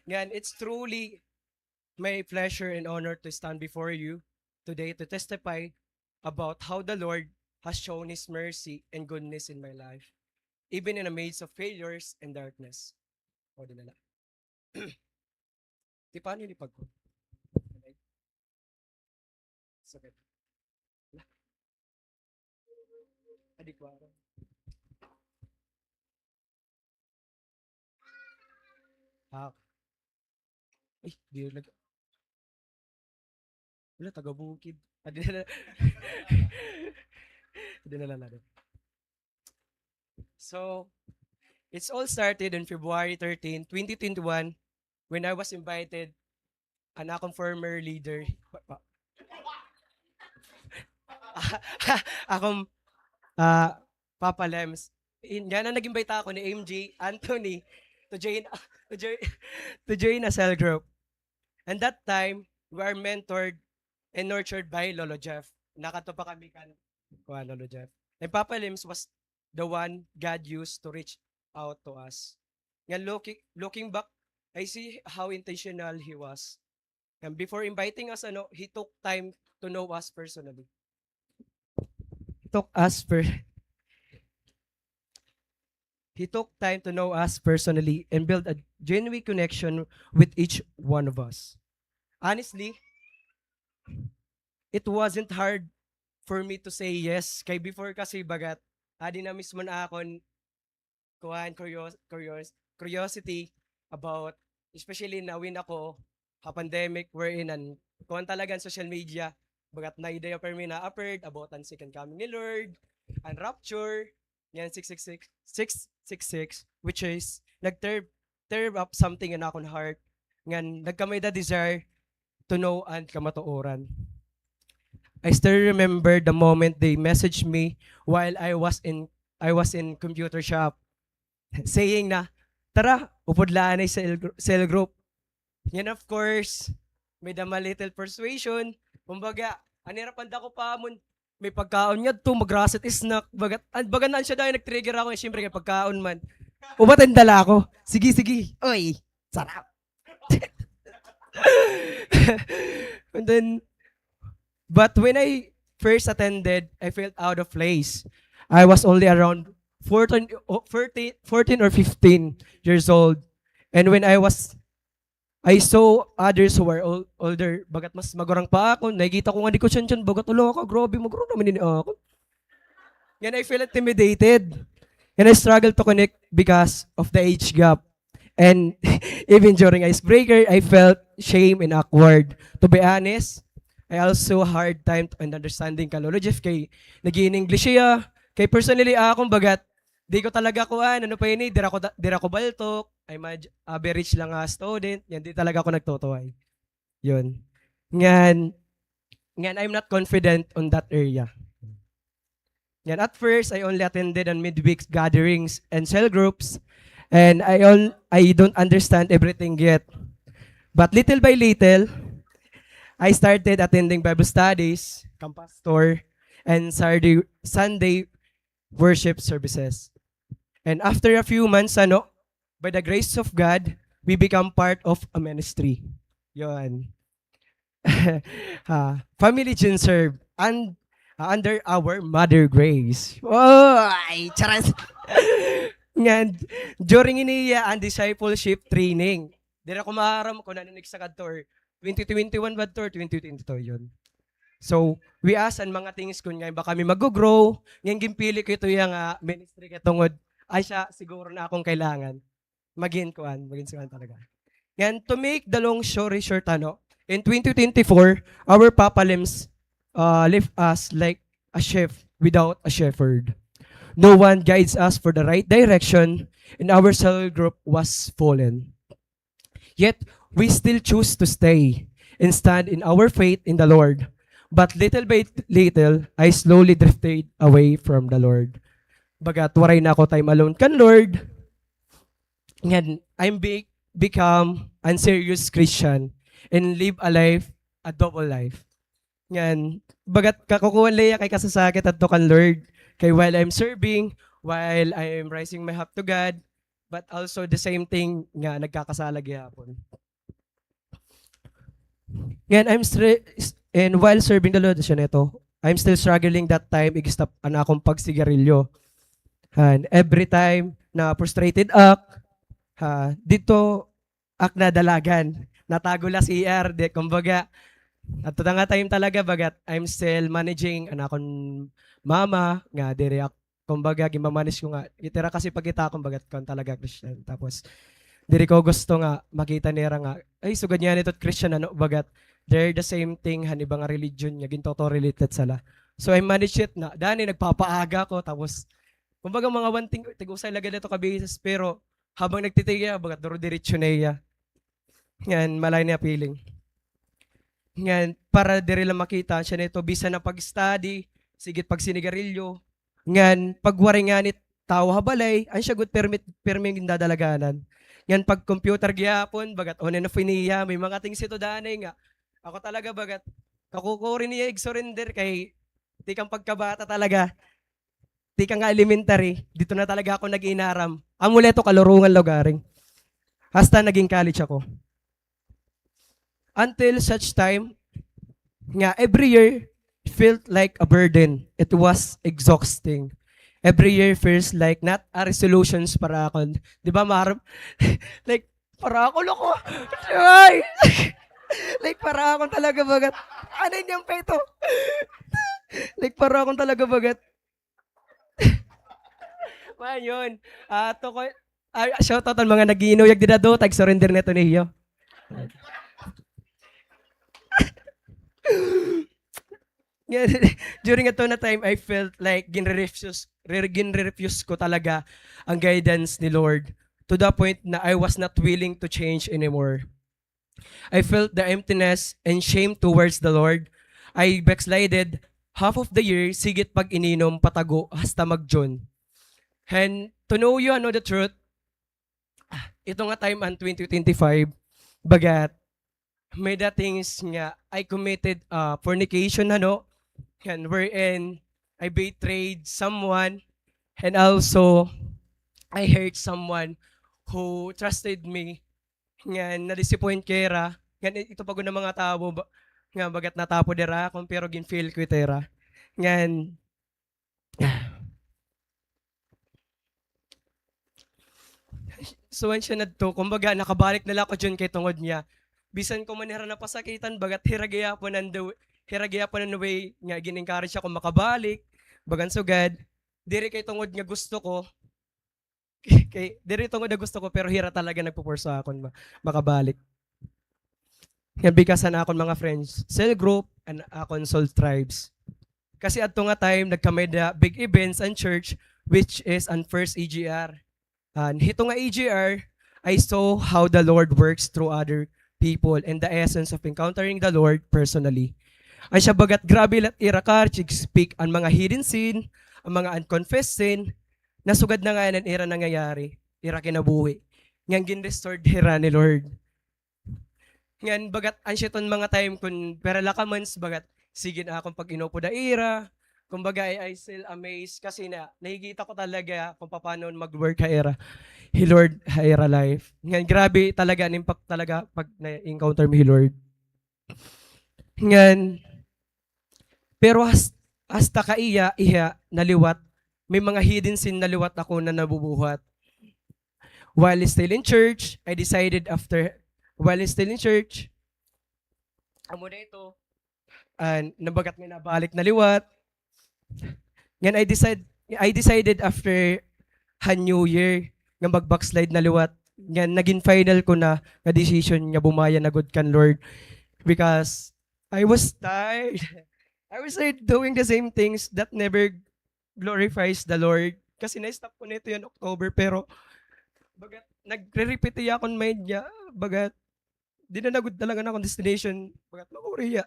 Yan, it's truly my pleasure and honor to stand before you today to testify about how the Lord has shown His mercy and goodness in my life, even in the midst of failures and darkness. O, di na lang. Di paano yung lipag ko? Sakit. Adik ko ako. Ay, di na wala, taga-bukid. Di na Di na lang natin. So, it's all started on February 13, 2021 when I was invited an akong former leader. Akong Papa Lems. Yan ang nag-invite ako ni MJ Anthony to join a cell group. And that time, we are mentored and nurtured by Lolo Jeff. Nakato pa kami kan Lolo Jeff. And Papa Lems was the one God used to reach out to us. Yan, looking back, I see how intentional he was. And before inviting us, he took time to know us personally. He took time to know us personally and build a genuine connection with each one of us. Honestly, it wasn't hard for me to say yes. Kay before kasi bagat, adi na mismo na akon curiosity about, especially nawin ako, pandemic wherein and kuhan talaga ang social media, bagat na idea per me na appeared about ang second coming ni Lord, and rapture, yan 666, which is nag-turn up something in akong heart, ngan nagkamay da desire to know and kamatuoran. I still remember the moment they messaged me while I was in computer shop, saying na, tara, upodlaan ay cell group. Yan of course, may dama little persuasion. Kumbaga, anirapan da ko pa mo, may pagkaon nga to, mag-raset snack. Baga naan siya dahil nag-trigger ako, siyempre kay pagkaon man. Ubatan dala ako. Sige. Oy, sarap. And then, but when I first attended, I felt out of place. I was only around 14 or 15 years old. And when I saw others who were older, bagat mas magurang pa ako, nakikita ko nga di ko siya bagat ulo ako, grabe, magurang naman din ako. Yan, I feel intimidated. And I struggled to connect because of the age gap. And even during icebreaker, I felt shame and awkward. To be honest, I also hard time in understanding ka, Lolo Jeff, kay nag-i-English siya. Kay personally, akong bagat, di ko talaga kuhan, ano pa yun dira ko baltok, I'm average lang student, yan, di talaga ako nagtutuway. Yun. Ngan, I'm not confident on that area. Yan, at first, I only attended on midweek gatherings and cell groups, and I don't understand everything yet. But little by little, I started attending Bible studies, campus tour, and Sunday worship services. And after a few months, by the grace of God, we become part of a ministry. Yun. Family Gin Serve and under our Mother Grace. Oh, ay, charas. And during iniya ang discipleship training, dira ko maharam ko na next sa tour 2021 ba tour 2022 yun. So, we ask ang mga things kung nga ba kami mag-grow, ngayon gimpili ko ito yung ministry katungod, ay siya siguro na akong kailangan. Magin suwan talaga. And to make the long story short, in 2024, our Papa Lems left us like a chef without a shepherd. No one guides us for the right direction, and our cell group was fallen. Yet, we still choose to stay. and stand in our faith in the Lord. But little by little, I slowly drifted away from the Lord. Bagat waray na ako time alone kan Lord. And become unserious Christian and live a double life. Yan. Bagat kakukuha leya kay kasasakit at to kan Lord. Kay while I'm serving, while I'm raising my heart to God, but also the same thing nga nagkakasala gyapon. Yan, and while serving the Lord, siya neto, I'm still struggling that time, i-stop ana akong pagsigarilyo. And every time na frustrated dito na dalagan, natago la si CR, di, kumbaga, at ito nga time talaga, bagat I'm still managing anakon mama, nga, diri kumbaga, gimamanage ko nga, itira kasi pagkita akong bagat kon talaga Christian. Tapos, diri ko gusto nga, makita nira nga, ay, sugad niya nito't Christian, ano, bagat, they're the same thing, haniba nga religion niya, gintoto related sala. So, I manage it na, dani, nagpapaaga ko, tapos, kumbaga mga one thing, tigusay lagay nito kabisas, pero, habang nagtitiga, bagat, duro diretso na iya. Yan, malay niya feeling. Yan, para diri lang makita, siya nito, bisa na pag-study, sigit pag sinigarilyo, ngan pagwari nga ni tao habalay, ang siya good permit dadalaganan. Ngan pag computer gyapon, bagat on and off niya, may mga things ito danay nga. Ako talaga bagat, kakukuri niya surrender kay di kang pagkabata talaga. Di ka nga elementary, dito na talaga ako nag-inaram. Amuleto kalurungan lugaring. Hasta naging college ako. Until such time, nga every year, felt like a burden. It was exhausting. Every year feels like not a resolutions para ako. Di ba, Marv? Like, para ako loko. Ay! Like, para ako talaga bagat. Ano yung peto? Like, para ako talaga bagat. Man, yun. To ko, shoutout ang mga nag-iinuyag dinado, tag-surrender neto niyo. During ito na time, I felt like ginre-refuse ko talaga ang guidance ni Lord to the point na I was not willing to change anymore. I felt the emptiness and shame towards the Lord. I backslided half of the year, sigit pag ininom, patago, hasta mag-June. And to know you, the truth, ito nga time ang 2025, bagat, may things nga, I committed fornication, and wherein I betrayed someone, and also, I hurt someone who trusted me, nga na-disappoint kera, nga ito pag ng mga tao, nga bagat natapo dira, kung pero gin-feel ko itera. Nga, so when siya nadto, kumbaga nakabalik na lang ako dyan kay tungod niya. Bisan ko manira na pasakitan, bagat hiragaya po ng way nga gin-encourage ako makabalik, bagan sugad, diri kay tungod nga gusto ko, diri tungod na gusto ko, pero hira talaga nagpo-force akon makabalik. Nga bikasan akon mga friends, cell group, and akon soul tribes. Kasi ato nga time, nagkamay da big events and church, which is ang first EGR. And hito nga EGR, I saw how the Lord works through other people and the essence of encountering the Lord personally. Ang siya bagat grabe lat irakar, speak ang mga hidden sin, ang mga unconfessed sin, nasugad na nga ng ira nangyayari, ira kinabuhi. Ngang gin-restored hira ni Lord. Ngan bagat ang siya ton mga time kun pera lakamans bagat sige na akong pag inupo da ira. Kumbaga I still amazed kasi na nakikita ko talaga kung paano mag-work ha era. He Lord ha era life. Ngan grabe talaga ang impact talaga pag na-encounter mo He Lord. Ngan pero hasta kaiya iha naliwat may mga hidden sin naliwat ako na nabubuhat. While still in church, amo na ito, nabagat nga nabalik na liwat. Ngayon I decided after New Year nga mag-backslide na liwat. Ngayon naging final ko na decision nga bumaya na good kan Lord because I was tired. I was tired doing the same things that never glorifies the Lord. Kasi na-stop ko nito yan October pero bagat nagre-repeat akong mind niya bagat di na nagud talaga na akong destination. Bagat Korea.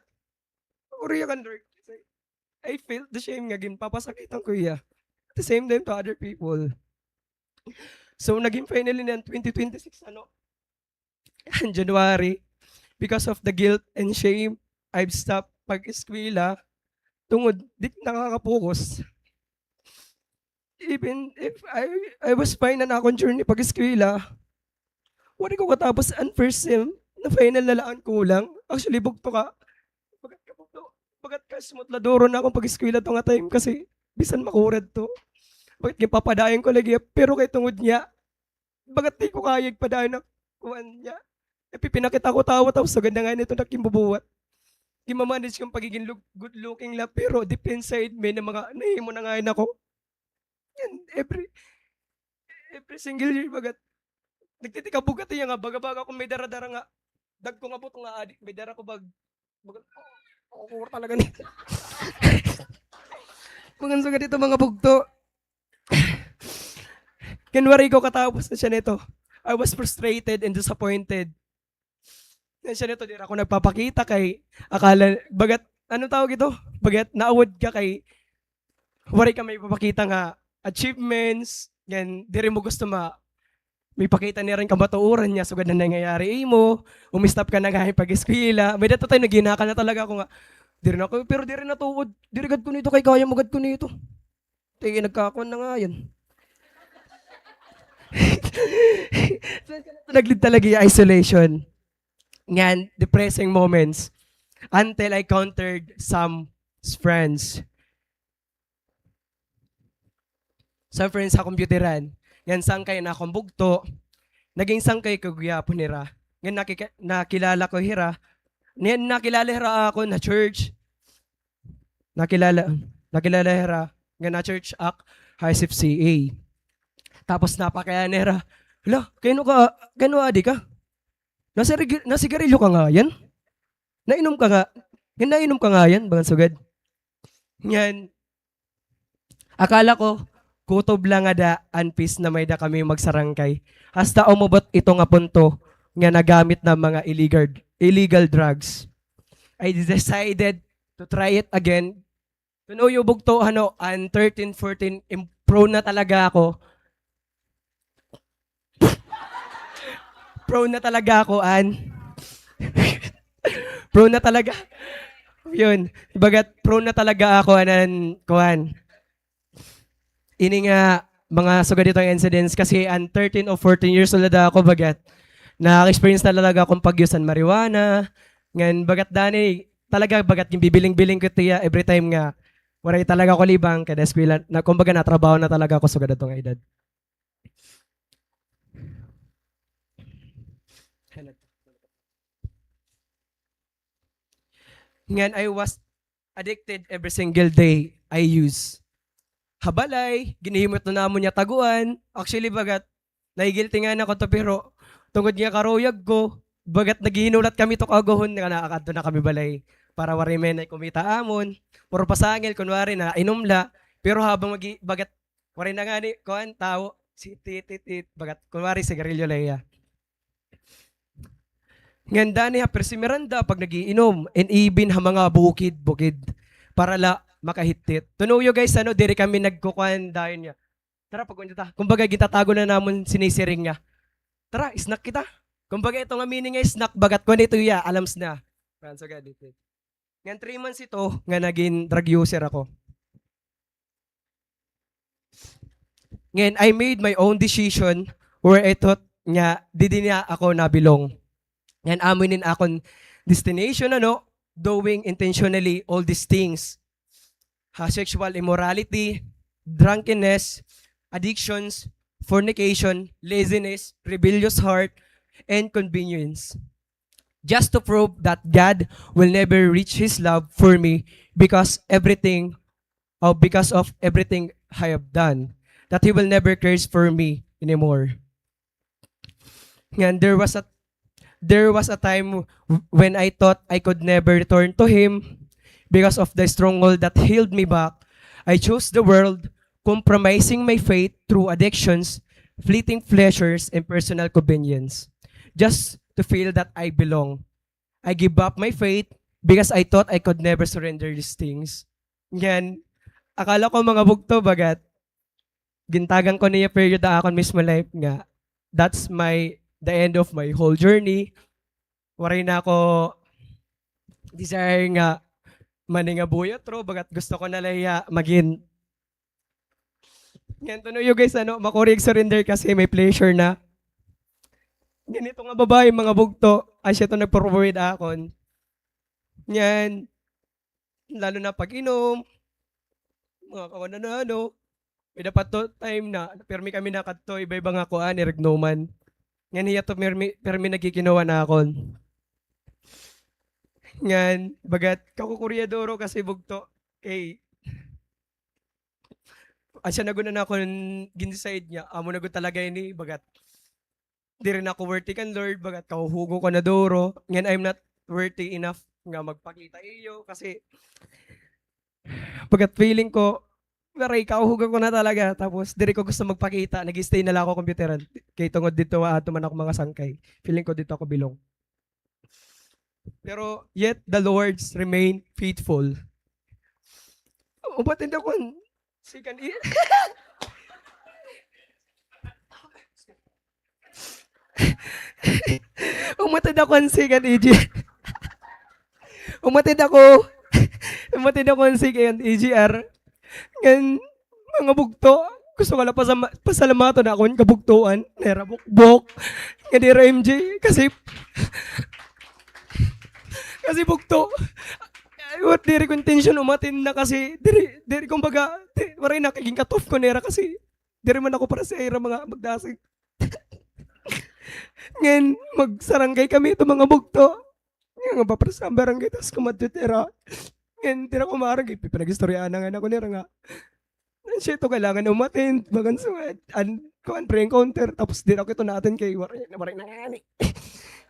Korea kan Lord. I felt the shame nga papasakitan ko iya. At the same time to other people. So naging finally na 2026 January, because of the guilt and shame, I've stopped pag-eskwela tungod di nakaka-focus. Even if I was fine na akong journey pag-eskwela, wala ko katapos ang first sem, na final na laan kulang. Actually, bugto ka. Bagat ka smutladoro na akong pag-eskwela to nga time kasi bisan makurad to. Bakit papadayon ko lagi, pero kay tungod niya, bagat di ko kayag padayon na kuwan niya. Pinakita ko tawa tapos sa ganda nga nito na kimbubuhat. Kimamanage kong pagiging good looking lang, pero deep inside me na mga nahimo na ngayon ako. Yan, every single year bagat. Nagtitikabog ka nga, baga-baga kung may dara-dara nga. Dag ko nga po nga adik, may dara ko bagat, ako talaga nito. Mga suga dito mga bugto. Kanwari ko katapos na siya nito. I was frustrated and disappointed. Yan siya nito, di ako nagpapakita kay akala, bagat, ano tawag ito? Bagat, naawad ka kay, wari ka may papakita nga achievements, yan, di rin mo gusto may pakita niya rin kamatuuran niya, sugad na nangyayari mo, umistop ka na nga pag-eskwela, may dato tayo, naginaka na talaga ako nga, di rin ako, pero di rin natuod, di rin gad ko nito, kay kaya magad ko nito. Tingin, nagkakakuan na nga yan. Naglid talaga yung isolation. Ngan, depressing moments until I countered some friends. Some friends sa computeran. Yan sangkay na akong bugto. Naging sangkay ko gyapon nira. Yan nakilala ko hira. Yan nakilala hira ako na church. Nakilala hira. Nga na church ak Haisip CA. Tapos napakaya nira. Hala, kano adi ka? Nasigarilyo ka nga yan? Nainom ka nga? Nainom ka nga yan, bagang sugad? Yan. Akala ko, kutob lang nga da, anpis na may da kami magsarangkay. Hasta umabot ito nga punto nga nagamit ng mga illegal drugs. I decided to try it again. Tuno yung bugto, an 13, 14, pro na talaga ako. Pro na talaga ako, pro na talaga. Yun. Bagat, pro na talaga ako, kuhan. Ini nga, mga sugad itong incidents, kasi 13 o 14 years old na ako, bagat. Nakaka-experience na talaga akong pagyusan marijuana. Ngan, bagat dani, talaga, bagat yung bibiling-biling ko tiya every time nga, waray talaga ako libang, kada eskwela, na kumbaga natrabaho na talaga ako sugad itong edad. Ngan, I was addicted every single day I use. Habalay, ginihimot na namon niya taguan. Actually, bagat, naigilti nga na ko to, pero tungod nga karuyag ko, bagat nagihinulat kami to kagohon, nakakadto na kami balay. Para wari men ay kumita amon. Puro pasangil, kunwari na inumla. Pero habang bagat, wari na nga ni, kuhan, tao, si titit, bagat, kunwari sigarilyo laya. Nganda niya, pero si Miranda, pag nagiinom, and even ha mga bukid, para la makahitit. Tunuyo guys, diri kami nagkukuhan dahil niya. Tara, pagkuhan kita. Kumbaga, gitatago na namon sinisiring niya. Tara, snack kita. Kumbaga, ito nga meaning nga snack, bagat ko nito ya, alams na. So, ngan 3 months ito, nga naging drug user ako. Ngayon, I made my own decision where I thought nga, di niya ako nabilong. Yan, aminin akong destination, doing intentionally all these things. Sexual immorality, drunkenness, addictions, fornication, laziness, rebellious heart, and convenience. Just to prove that God will never reach His love for me because of everything I have done. That He will never care for me anymore. And there was a time when I thought I could never return to Him because of the stronghold that held me back. I chose the world, compromising my faith through addictions, fleeting pleasures, and personal convenience. Just to feel that I belong. I give up my faith because I thought I could never surrender these things. Yan. Akala ko mga bugto bagat gintagang ko niya period na akong mismo life nga. That's the end of my whole journey. Waray na ako desire nga maninga buyot ro bagat gusto ko na laya magin. Yan tuno yo guys makurig surrender kasi may pleasure na. Ganito nga babae mga bugto, asya to nagprovide akon. Yan. Lalo na pag-inom, mga kawan na may dapat to time na, permi kami nakadto, iba-iba nga kuan, irignoman. Yan hiya to, permi nagkikinawa na akon. Yan, bagat, kakukuryadoro kasi bugto. Okay. Asya nagunan ako ginside niya, amo nagod talaga ini, bagat. Di rin ako worthy kan Lord, bagat kahuhugo ko na doro. Yan, I'm not worthy enough nga magpakita iyo kasi bagat feeling ko, maray, kauhugan ko na talaga. Tapos, diri ko gusto magpakita. Nag-stay na lang ako computeran. Kaya tungod dito, ato man ako mga sangkay. Feeling ko dito ako bilong. Pero, yet, the Lord's remain faithful. Umatin ako, sikan umatid ako ang sikan umatid ako ang sikan EGR. Ngayon, mga bugto, gusto ko lang pasalamatan ako yung kabugtuan. Nera bukbok. Ngadira MJ. Kasi bugto. What diri ko intention umatin na kasi diri kumbaga waray na kaging cut-off ko nera kasi diri man ako para sa era mga magdasig. Ngayon, magsarangay kami ito mga bugto. Ngayon, para sa barangay, tapos kumatutira. Ngayon, tira ko marang, pinag-istoryaan na nga ako nira nga. Siya ito kailangan umatin, bagan sa kuan pre-encounter, tapos din ako ito natin kay waray na nga ni.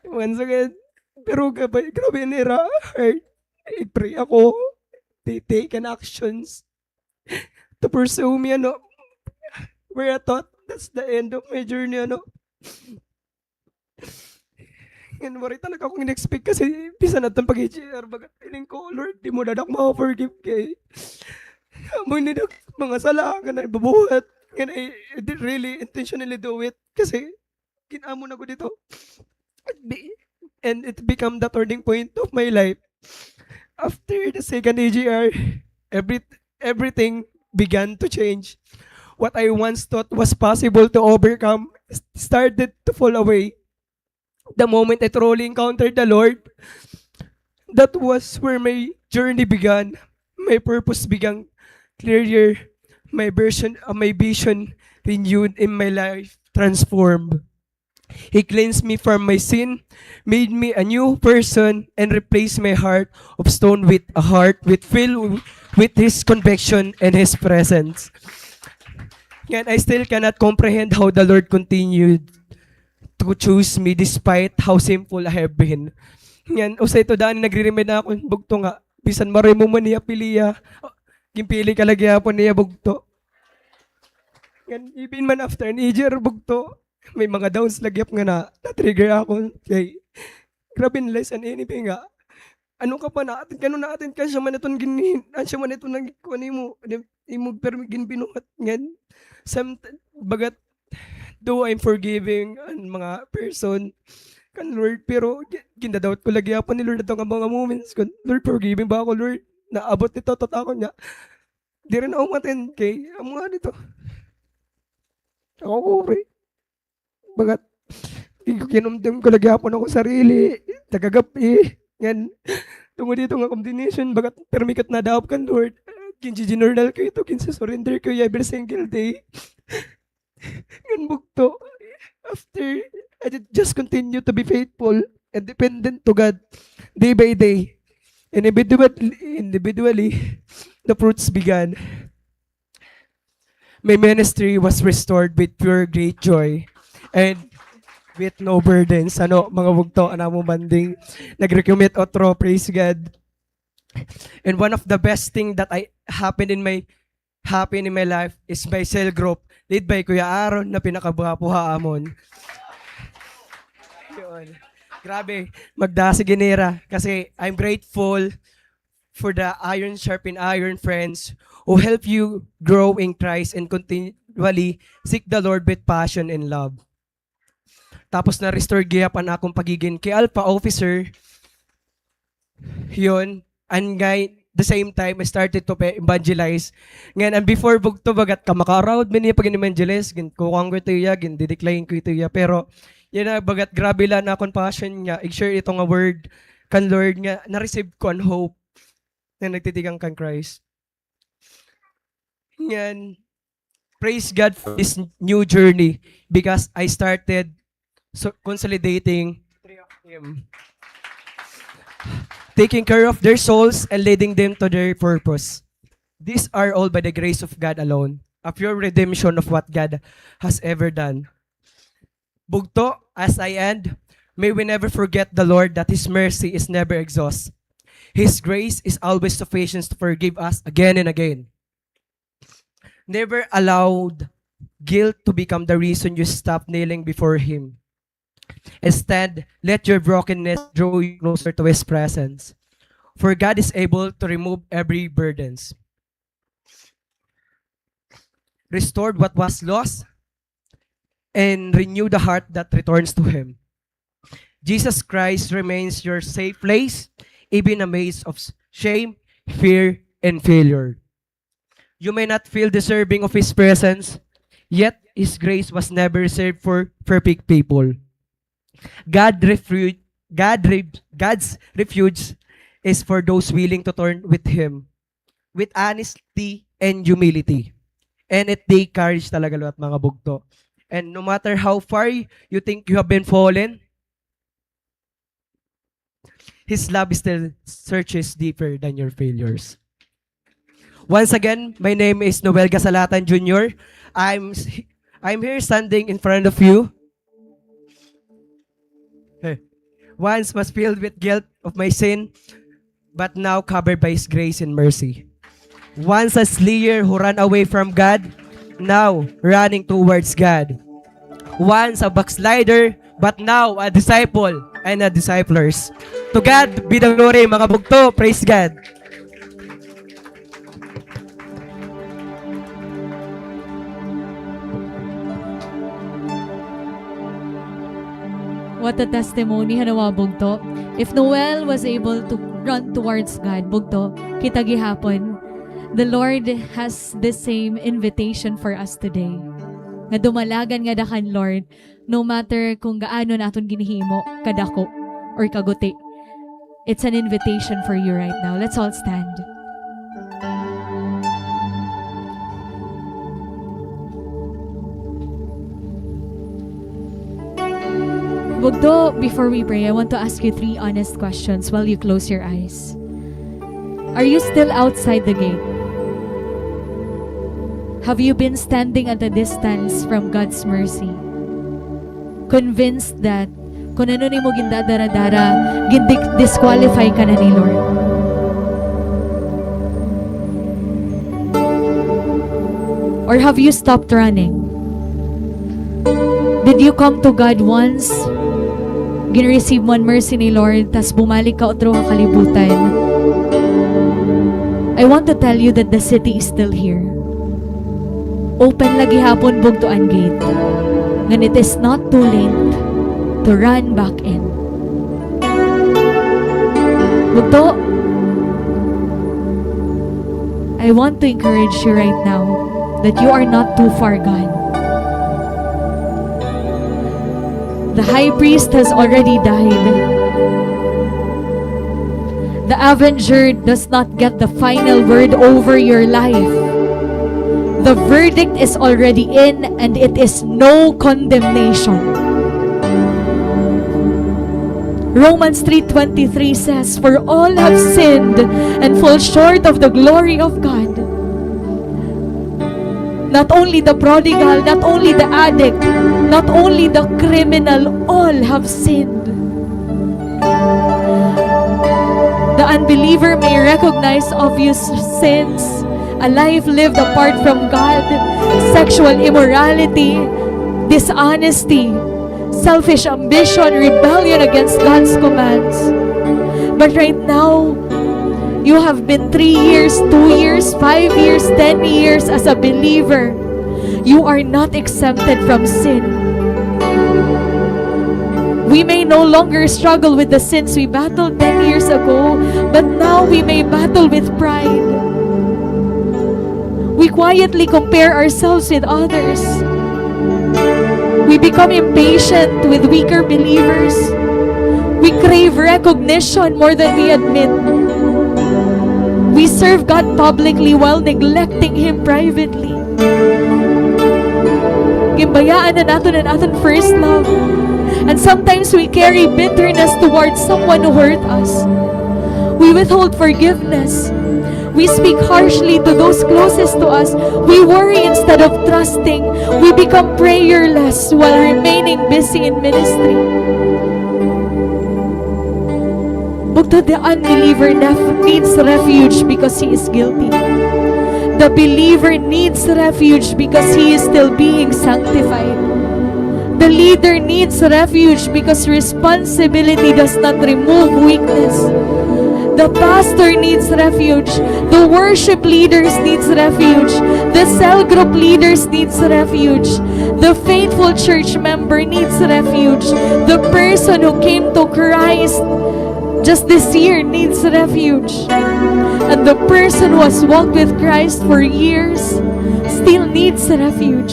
Bagan sa pero grabe nira, hurt. I-pray ako, they take an actions to pursue me, where I thought that's the end of my journey, Yan, wari talaga akong in-expect kasi bisa na itong pag-HR. Baga, feeling ko, Lord, di mo dadak ma-forgive kay. Amoy nidak mga sala ka na ibabuhat. And I did really intentionally do it kasi kinamo na ko dito. And it become the turning point of my life. After the second AGR, everything began to change. What I once thought was possible to overcome started to fall away. The moment I truly encountered the Lord, that was where my journey began. My purpose began clearer. My vision renewed in my life transformed. He cleansed me from my sin, made me a new person, and replaced my heart of stone with a heart filled with His conviction and His presence. And I still cannot comprehend how the Lord continued to choose me despite how sinful I have been. Yan, usay to daan nagre-remind na ako bugto nga. Bisan maray mo man niya piliya. Gimpili ka lagi po niya bugto. Yan, even man after an EGR bugto, may mga downs lagi nga na-trigger ako. Kay, grabe na lesson anything nga. Ano ka pa natin, kano natin ka siya man itong siya man itong nagkuhan mo, gin binuhat nga. Bagat, though I'm forgiving ang mga person kan Lord, pero ginadawat ko lagi ako ni Lord itong mga moments ko. Lord, forgiving ba ako, Lord? Naabot nito, tatakon niya. Di rin ako matin kay ang mga nito. Ako kuri. Bagat, kinumdum ko lagi ako sarili. Tagagapi. Yan. Tungo dito nga combination. Bagat, permikat na daop kan Lord. Kinsi-journal ko ito. Kinsi-surrender ko every single day. Yan bugto. After, I just continue to be faithful and dependent to God day by day. And individually, the fruits began. My ministry was restored with pure great joy and with no burdens. Mga bugto, mo banding, nag-recommit otro, praise God. And one of the best thing that happened in my life is my cell group led by Kuya Aaron na pinakabuhapuha amon. Yun. Grabe, magdasi ginera. Kasi I'm grateful for the iron sharpen iron friends who help you grow in Christ and continually seek the Lord with passion and love. Tapos na-restore giyapan akong pagiging kay Alpha Officer. Yun. And the same time, I started to evangelize. Ngayon, and before bugto bagat ka maka-around, mini pag in-evangelize, kukuha ko ito iya, didecline ko ito iya. Pero, yun na, bagat grabe lang na akong passion niya. I-share ito nga word kan Lord nga, na-receive ko ang hope na nagtitigang kan Christ. Yan. Praise God for this new journey because I started consolidating Him, taking care of their souls and leading them to their purpose. These are all by the grace of God alone, a pure redemption of what God has ever done. Bugto, as I end, may we never forget the Lord that His mercy is never exhausted. His grace is always sufficient to forgive us again and again. Never allowed guilt to become the reason you stop kneeling before Him. Instead, let your brokenness draw you closer to His presence. For God is able to remove every burdens, restore what was lost, and renew the heart that returns to Him. Jesus Christ remains your safe place, even amidst of shame, fear, and failure. You may not feel deserving of His presence, yet His grace was never reserved for perfect people. God's refuge is for those willing to turn with Him with honesty and humility. And it takes courage talaga lot mga bugto. And no matter how far you think you have been fallen, His love still searches deeper than your failures. Once again, my name is Noel Gasalatan Jr. I'm here standing in front of you. Once was filled with guilt of my sin, but now covered by His grace and mercy. Once a slayer who ran away from God, now running towards God. Once a backslider, but now a disciple and a disciplers. To God be the glory, mga bugto. Praise God. What a testimony, hanawa bugto. If Noel was able to run towards God, bugto, kita gihapon, the Lord has the same invitation for us today. Nga dumalagan nga dakan, Lord, no matter kung gaano naton ginihimo, kadako, or kaguti. It's an invitation for you right now. Let's all stand. Bugdo, before we pray, I want to ask you 3 honest questions while you close your eyes. Are you still outside the gate? Have you been standing at a distance from God's mercy? Convinced that kung ano ni mo gindadara-dara, disqualify ka na ni Lord. Or have you stopped running? Did you come to God once, gin-receive mo ang mercy ni Lord, tas bumalik ka otro ka kalibutan? I want to tell you that the city is still here. Open lagi hapon bugto ang gate. And it is not too late to run back in. Bugto, I want to encourage you right now that you are not too far gone. The high priest has already died. The avenger does not get the final word over your life. The verdict is already in, and it is no condemnation. Romans 3:23 says, "For all have sinned and fall short of the glory of God." Not only the prodigal, not only the addict, not only the criminal, all have sinned. The unbeliever may recognize obvious sins, a life lived apart from God, sexual immorality, dishonesty, selfish ambition, rebellion against God's commands. But right now, you have been 3 years, 2 years, 5 years, 10 years as a believer. You are not exempted from sin. We may no longer struggle with the sins we battled 10 years ago, but now we may battle with pride. We quietly compare ourselves with others. We become impatient with weaker believers. We crave recognition more than we admit. We serve God publicly while neglecting Him privately. Gimbayaan na natin first love. And sometimes we carry bitterness towards someone who hurt us. We withhold forgiveness. We speak harshly to those closest to us. We worry instead of trusting. We become prayerless while remaining busy in ministry. But the unbeliever needs refuge because he is guilty. The believer needs refuge because he is still being sanctified. The leader needs refuge because responsibility does not remove weakness. The pastor needs refuge. The worship leaders needs refuge. The cell group leaders needs refuge. The faithful church member needs refuge. The person who came to Christ just this year needs refuge. And the person who has walked with Christ for years still needs refuge.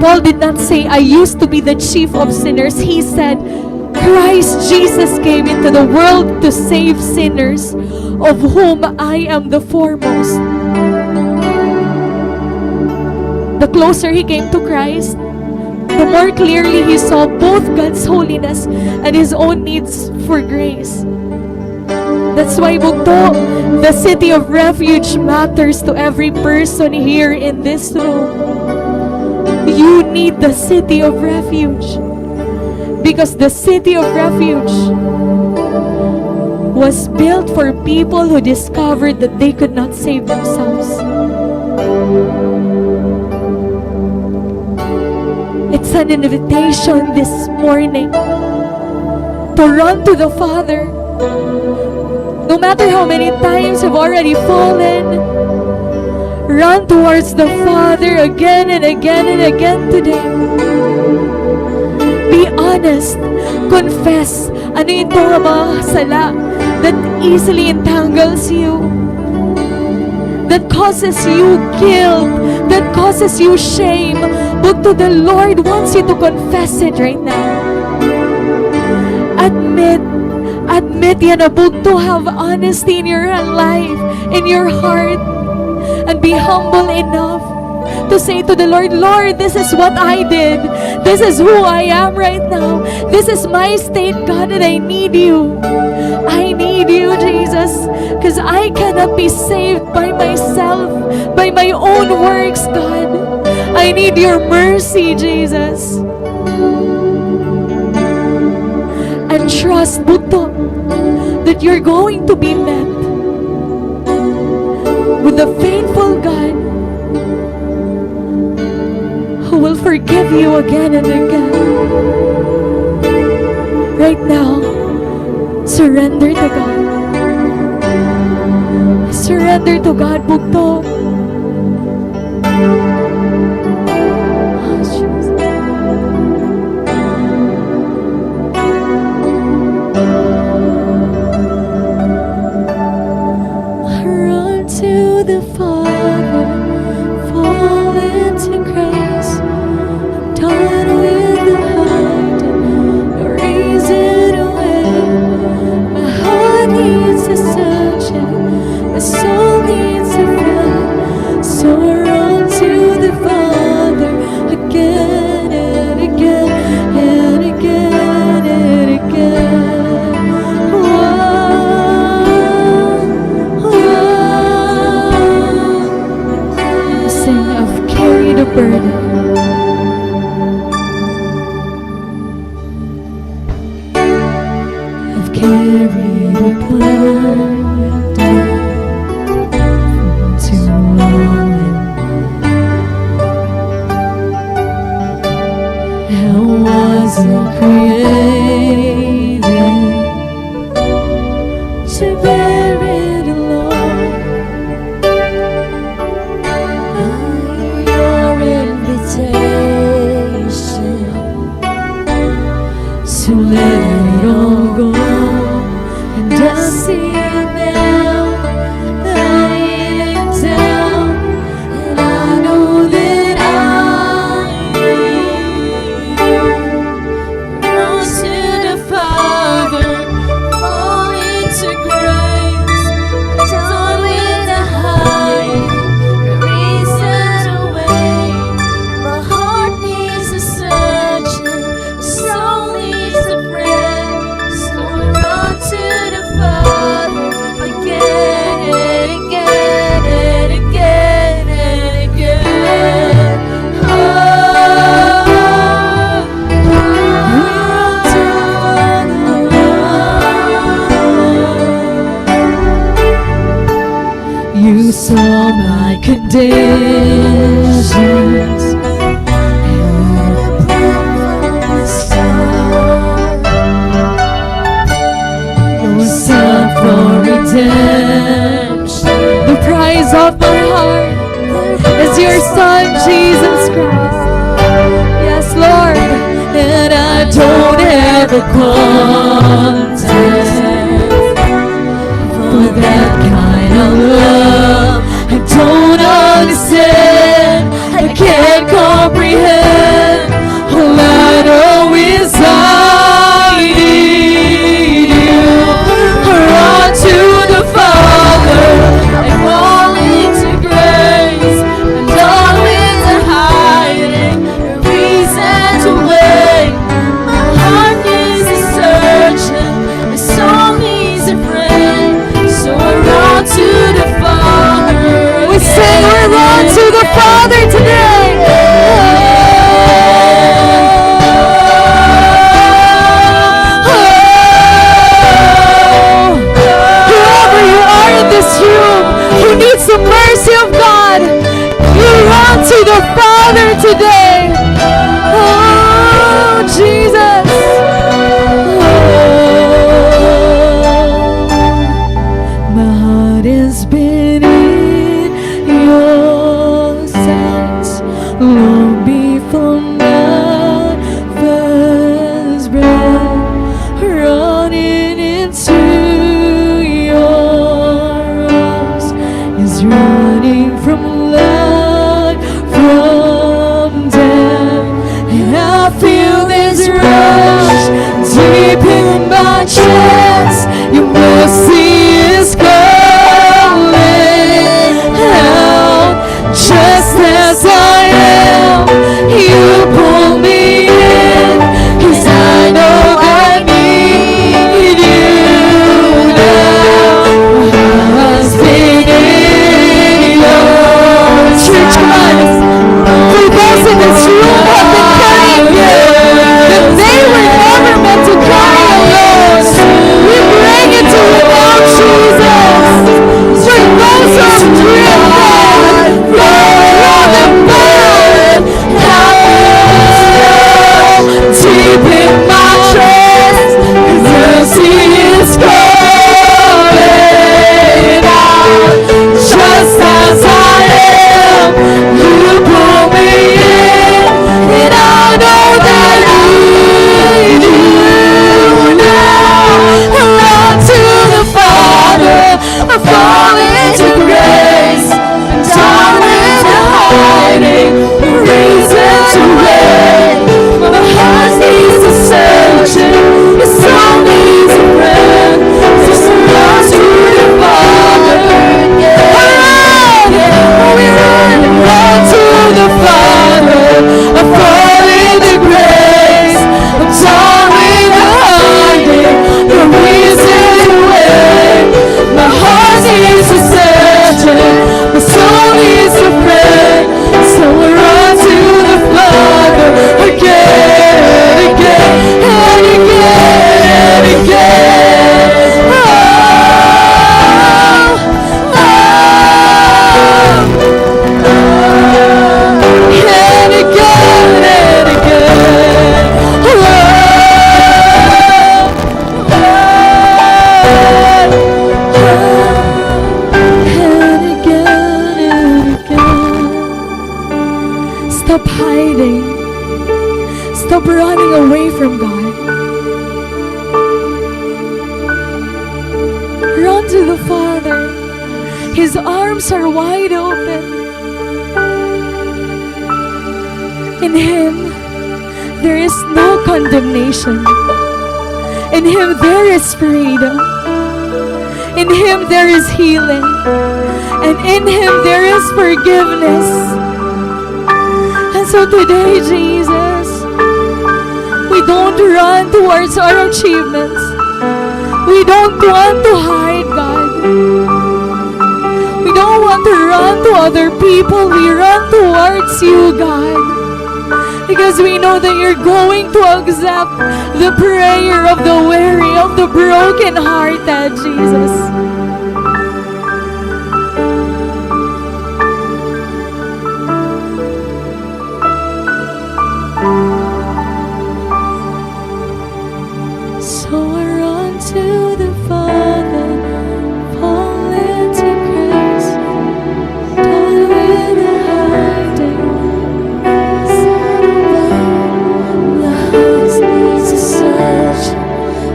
Paul did not say, I used to be the chief of sinners. He said, Christ Jesus came into the world to save sinners, of whom I am the foremost. The closer he came to Christ, the more clearly he saw both God's holiness and his own needs for grace. That's why, Bugto, the city of refuge matters to every person here in this room. You need the city of refuge. Because the city of refuge was built for people who discovered that they could not save themselves. It's an invitation this morning to run to the Father. No matter how many times you've already fallen, run towards the Father again and again and again today. Be honest. Confess. Ano ito ang mga sala that easily entangles you, that causes you guilt, that causes you shame. But to the Lord wants you to confess it right now. Admit yan, to have honesty in your life, in your heart, and be humble enough to say to the Lord, Lord, this is what I did. This is who I am right now. This is my state, God, and I need you. I need you, Jesus, because I cannot be saved by myself, by my own works, God. I need your mercy, Jesus. And trust, Buto, that you're going to be met with a faithful God who will forgive you again and again. Right now, surrender to God. Surrender to God, Bugto. Oh, Jesus. Run to the Father, fall into grace. Done with the hiding, erase it away. My heart needs a searching, my soul needs a friend. So run to the Father again and again and again and again. Sing, I've carried a burden. Carried a burden. created to bear it alone. Your invitation to let it all go, and I see it now, lying down, and I know that I run to the Father, falling to grace, done with the hide, reason away. My heart needs a surgeon, my soul needs a friend, so I run to the Father again and again and again and again. Oh, run to the Lord. You saw my conditions. Your son for redemption. The prize of my heart is your son, Jesus Christ. Yes, Lord. And I don't have a context for that kind of love. I don't understand, I can't comprehend. All I know is I need you. Run to the Father, I fall into grace. I'm done with the hiding, the reason to wait. My heart needs a surgeon, my soul needs a friend, so I run to the Father. We sing, we run to the Father today. Whoever you are in this room who needs the mercy of God, you run to the Father today. Oh, Jesus. My heart has been in your sight long before my first breath, running into your arms is running from life, from death, and I feel this rush deep in my chest. Your mercy is calling out, just as I am. You pull me in, 'cause I know I need you now. I've been in your church life. For those in this room have been carrying that they were never meant to carry alone. We bring it to you now, Jesus. For those who have drifted, Lord, and burn, deep in my chest, 'cause mercy is calling out, just as I am. You pull me in, and I know that I need you now. Run to the Father, I fall into grace. I'm done with the hiding, the reason to wait. My heart needs a surgeon, your soul needs a friend. Just run to the Father. We run to the Father. I fall into grace. I'm done with the hiding, the reason to wait. My heart needs a surgeon, my soul needs a friend. So I run to the Father again, again, and again, and again. Oh, oh, and again, and again. Oh, Stop running away from God. Run to the Father. His arms are wide open. In Him, there is no condemnation. In Him, there is freedom. In Him, there is healing. And in Him, there is forgiveness. And so today, Jesus, we don't run towards our achievements. We don't want to hide, God. We don't want to run to other people. We run towards you, God. Because we know that you're going to accept the prayer of the weary, of the broken-hearted, Jesus. So I run to the Father, fall into grace, done with the hiding. The house needs a search,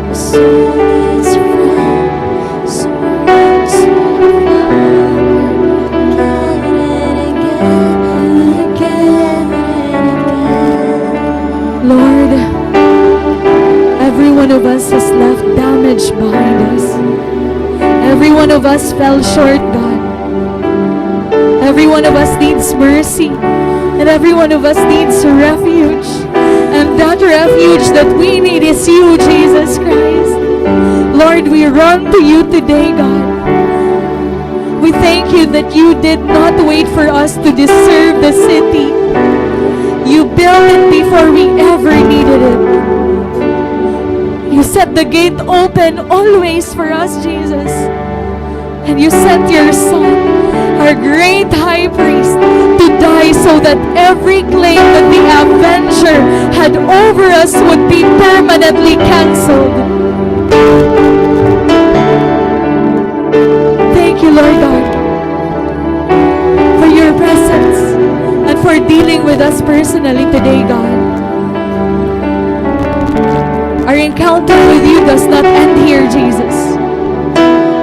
the soul needs a friend. So I run to the Father, again and again and again. Lord, every one of us has left damage behind us. Every one of us fell short, God. Every one of us needs mercy. And every one of us needs refuge. And that refuge that we need is you, Jesus Christ. Lord, we run to you today, God. We thank you that you did not wait for us to deserve the city. You built it before we ever needed it. You set the gate open always for us, Jesus. And you sent your Son, our great high priest, to die so that every claim that the avenger had over us would be permanently canceled. Thank you, Lord God, for your presence and for dealing with us personally today, God. Our encounter with you does not end here, Jesus.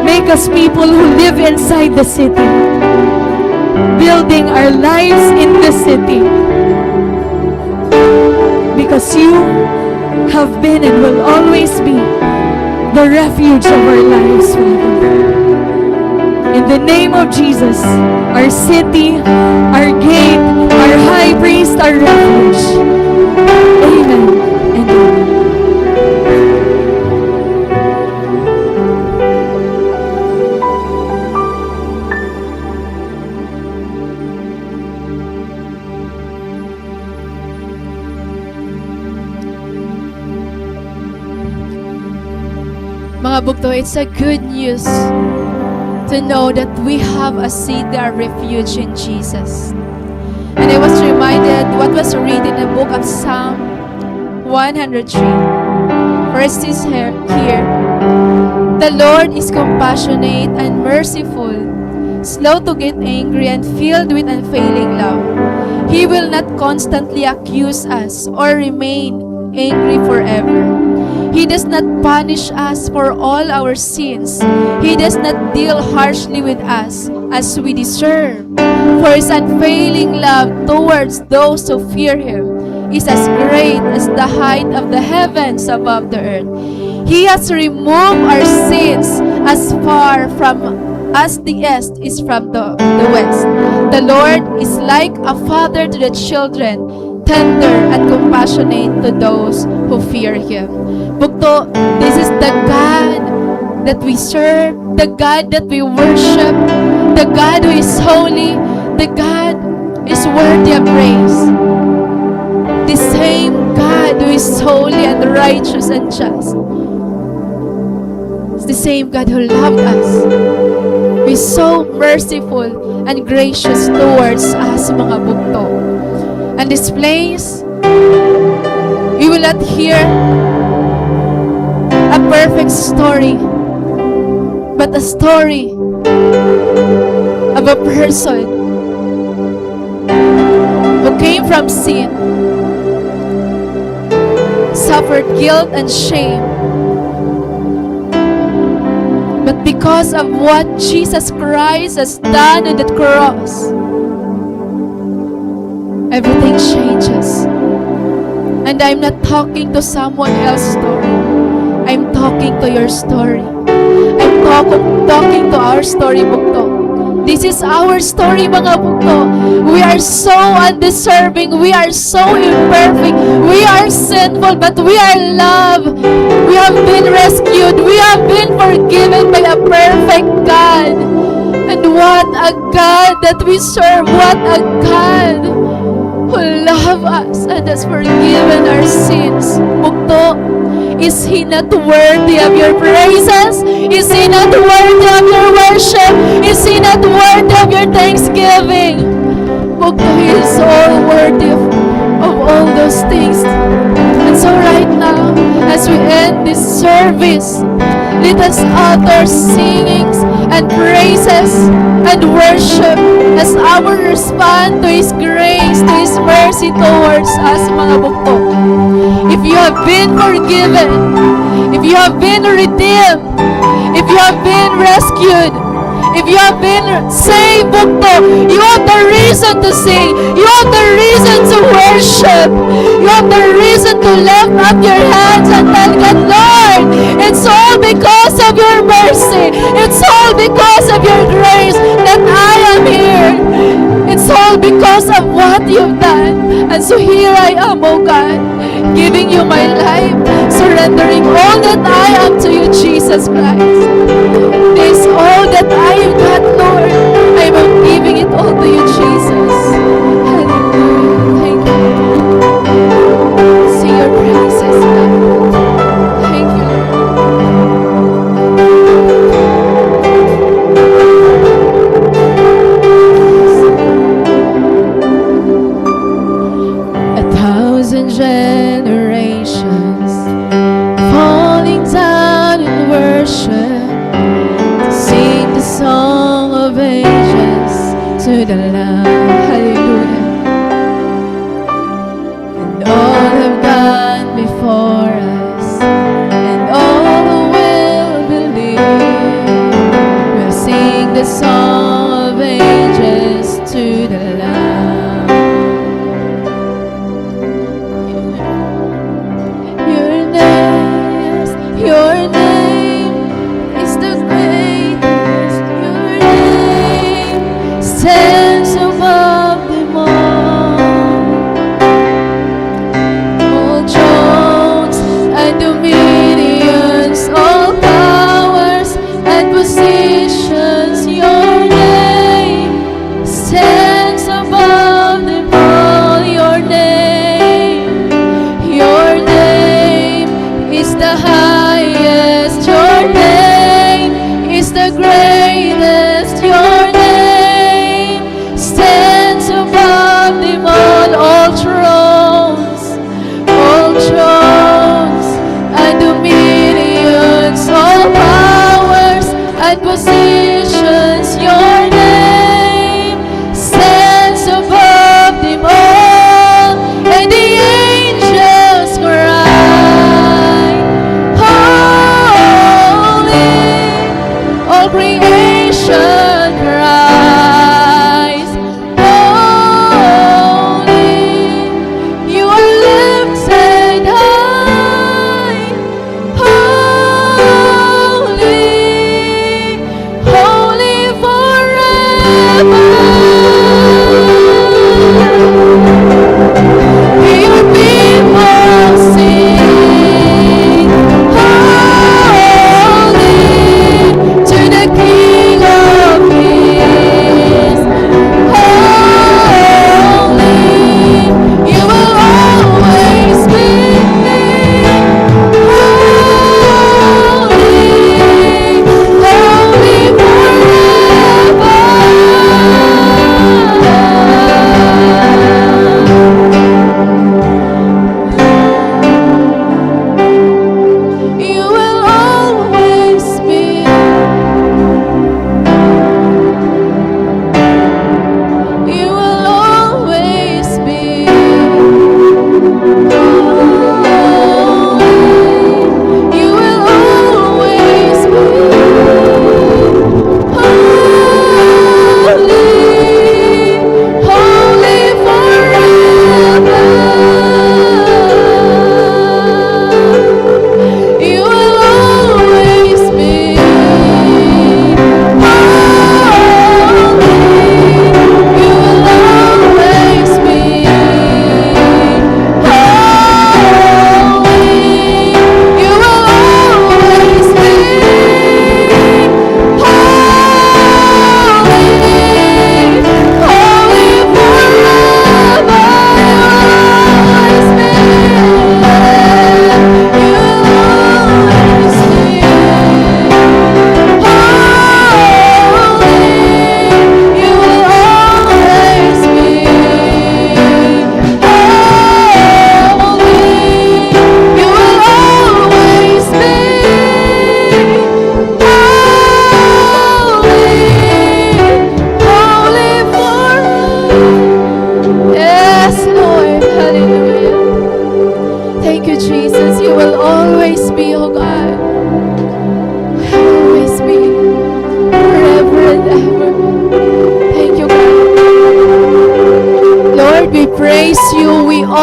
Make us people who live inside the city, building our lives in the city. Because you have been and will always be the refuge of our lives, Father. In the name of Jesus, our city, our gate, our high priest, our refuge. Amen and amen. Mga bugto, it's a good news to know that we have a city, a refuge in Jesus. And I was reminded what was written in the book of Psalm 103. First is here, the Lord is compassionate and merciful, slow to get angry and filled with unfailing love. He will not constantly accuse us or remain angry forever. He does not punish us for all our sins. He does not deal harshly with us as we deserve. For His unfailing love towards those who fear Him is as great as the height of the heavens above the earth. He has removed our sins as far from as the east is from the west. The Lord is like a father to the children, tender and compassionate to those who fear Him. Bukto, this is the God that we serve, the God that we worship, the God who is holy, the God is worthy of praise. The same God who is holy and righteous and just. It's the same God who loved us. He's so merciful and gracious towards us, mga bukto. And this place, we will not hear a perfect story, but a story of a person who came from sin, suffered guilt and shame. But because of what Jesus Christ has done on the cross, everything changes. And I'm not talking to someone else's story. I'm talking to your story. I'm talking to our story, Bugto. This is our story, mga Bugto. We are so undeserving. We are so imperfect. We are sinful, but we are loved. We have been rescued. We have been forgiven by a perfect God. And what a God that we serve. What a God who loves us and has forgiven our sins. Bugto, is He not worthy of your praises? Is He not worthy of your worship? Is He not worthy of your thanksgiving? Bugto, He is all worthy of all those things. And so right now, as we end this service, let us utter singings and praises and worship as our response to His grace, to His mercy towards us, mga Bugto. If you have been forgiven, if you have been redeemed, if you have been rescued, if you have been saved, Bugto, you have the reason to sing. You have the reason to worship. You have the reason to lift up your hands and tell God, Lord, it's all because of your mercy. It's all because of your grace that I am here. It's all because of what you've done. And so here I am, oh God, giving you my life, surrendering all that I am to you, Jesus Christ. This all that I am, God, Lord, I am giving it all to you, Jesus. Hallelujah. Thank you. Sing your praises, God. Thank you, Lord. 1,000 generations falling down in worship to sing the song of ages to the Lamb. Hallelujah. And all have gone before us, and all who will believe will sing the song of ages to the Lamb. Your name is the greatest. Your name stands above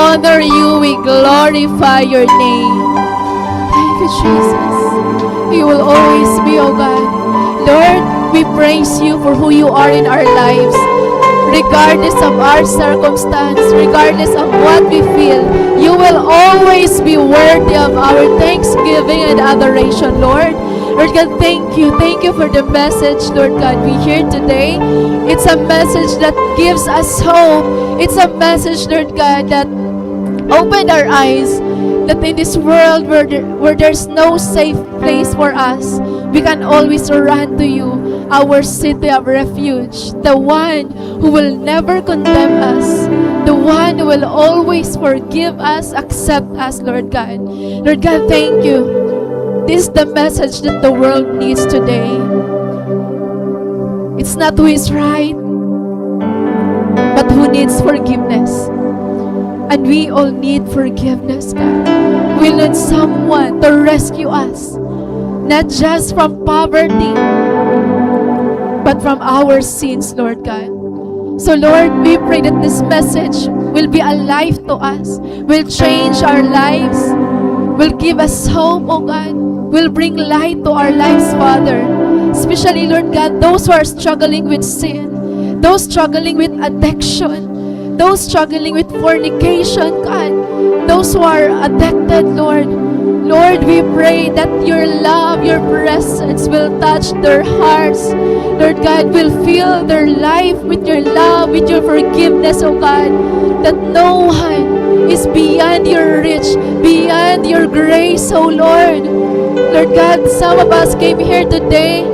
honor you, we glorify your name. Thank you, Jesus. You will always be, oh God. Lord, we praise you for who you are in our lives. Regardless of our circumstance, regardless of what we feel, you will always be worthy of our thanksgiving and adoration, Lord. Lord God, thank you. Thank you for the message, Lord God, we hear today. It's a message that gives us hope. It's a message, Lord God, that opened our eyes, that in this world where there's no safe place for us, we can always run to you, our city of refuge, the one who will never condemn us, the one who will always forgive us, accept us, Lord God. Lord God, thank you. This is the message that the world needs today. It's not who is right, but who needs forgiveness. And we all need forgiveness, God. We need someone to rescue us, not just from poverty, but from our sins, Lord God. So Lord, we pray that this message will be alive to us, will change our lives, will give us hope, oh God, will bring light to our lives, Father. Especially, Lord God, those who are struggling with sin, those struggling with addiction, those struggling with fornication, God, those who are addicted, Lord. Lord, we pray that your love, your presence will touch their hearts. Lord God, will fill their life with your love, with your forgiveness, oh God, that no one is beyond your reach, beyond your grace, oh Lord. Lord God, some of us came here today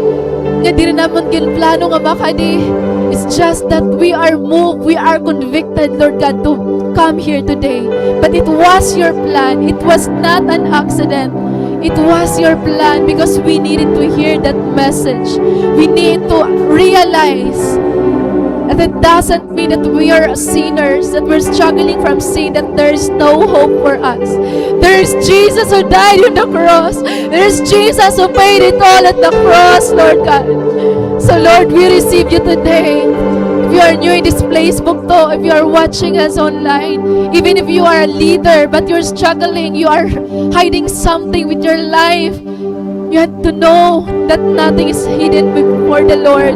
nga di rin naman ginplano nga makadi. It's just that we are moved, we are convicted, Lord God, to come here today. But it was your plan. It was not an accident. It was your plan because we needed to hear that message. We need to realize that it doesn't mean that we are sinners, that we're struggling from sin, that there is no hope for us. There is Jesus who died on the cross. There is Jesus who paid it all at the cross, Lord God. So Lord, we receive you today. If you are new in this place, Bukto, if you are watching us online, even if you are a leader but you're struggling, you are hiding something with your life, you have to know that nothing is hidden before the Lord.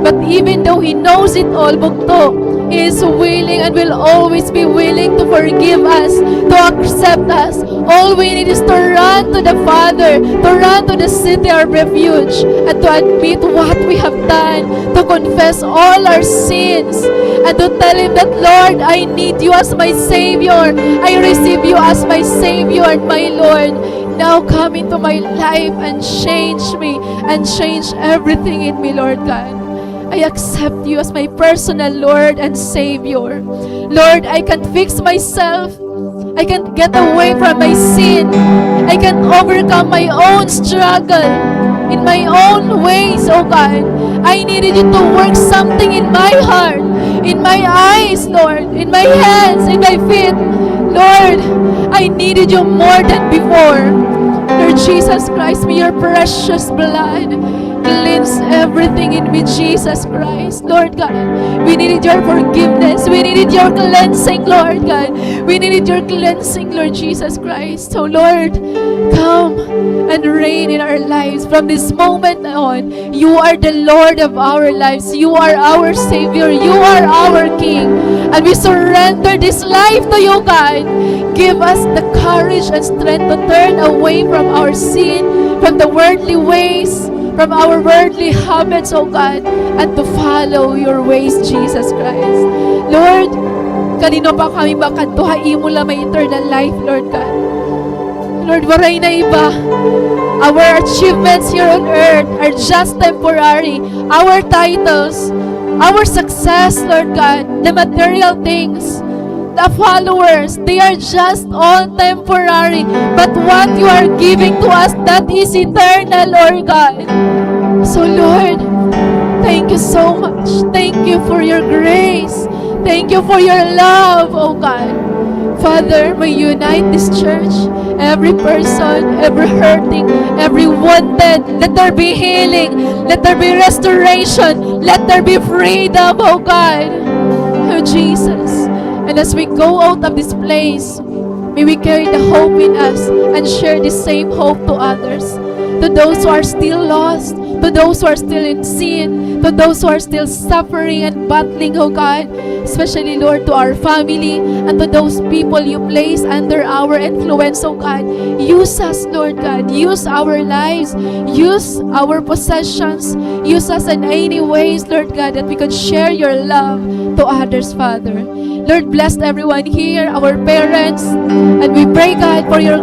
But even though He knows it all, Bukto, He is willing and will always be willing to forgive us, to accept us. All we need is to run to the Father, to run to the city of refuge, and to admit what we have done, to confess all our sins, and to tell Him that, Lord, I need you as my Savior. I receive you as my Savior and my Lord. Now come into my life and change me and change everything in me, Lord God. I accept you as my personal Lord and Savior. Lord, I can fix myself. I can get away from my sin. I can overcome my own struggle in my own ways, oh God. I needed you to work something in my heart, in my eyes, Lord, in my hands, in my feet. Lord, I needed you more than before. Lord Jesus Christ, may your precious blood cleanse everything in me, Jesus Christ. Lord God, we needed your forgiveness. We needed your cleansing, Lord God. We needed your cleansing, Lord Jesus Christ. So Lord, come and reign in our lives. From this moment on, you are the Lord of our lives. You are our Savior. You are our King. And we surrender this life to you, God. Give us the courage and strength to turn away from our sin, from the worldly ways, from our worldly habits, oh God, and to follow your ways, Jesus Christ. Lord, kanino pa kami makantuhain mo lang may eternal life, Lord God. Lord, waray na iba. Our achievements here on earth are just temporary. Our titles, our success, Lord God, the material things, the followers, they are just all temporary. But what you are giving to us, that is eternal, Lord God. So Lord, thank you so much. Thank you for your grace. Thank you for your love, oh God. Father, may you unite this church, every person, every hurting, every wounded. Let there be healing. Let there be restoration. Let there be freedom, oh God. Oh Jesus, And as we go out of this place, may we carry the hope in us and share the same hope to others. To those who are still lost, to those who are still in sin, to those who are still suffering and battling, oh God, especially, Lord, to our family and to those people you place under our influence, oh God. Use us, Lord God. Use our lives. Use our possessions. Use us in any ways, Lord God, that we could share your love to others, Father. Lord, bless everyone here, our parents, and we pray, God, for your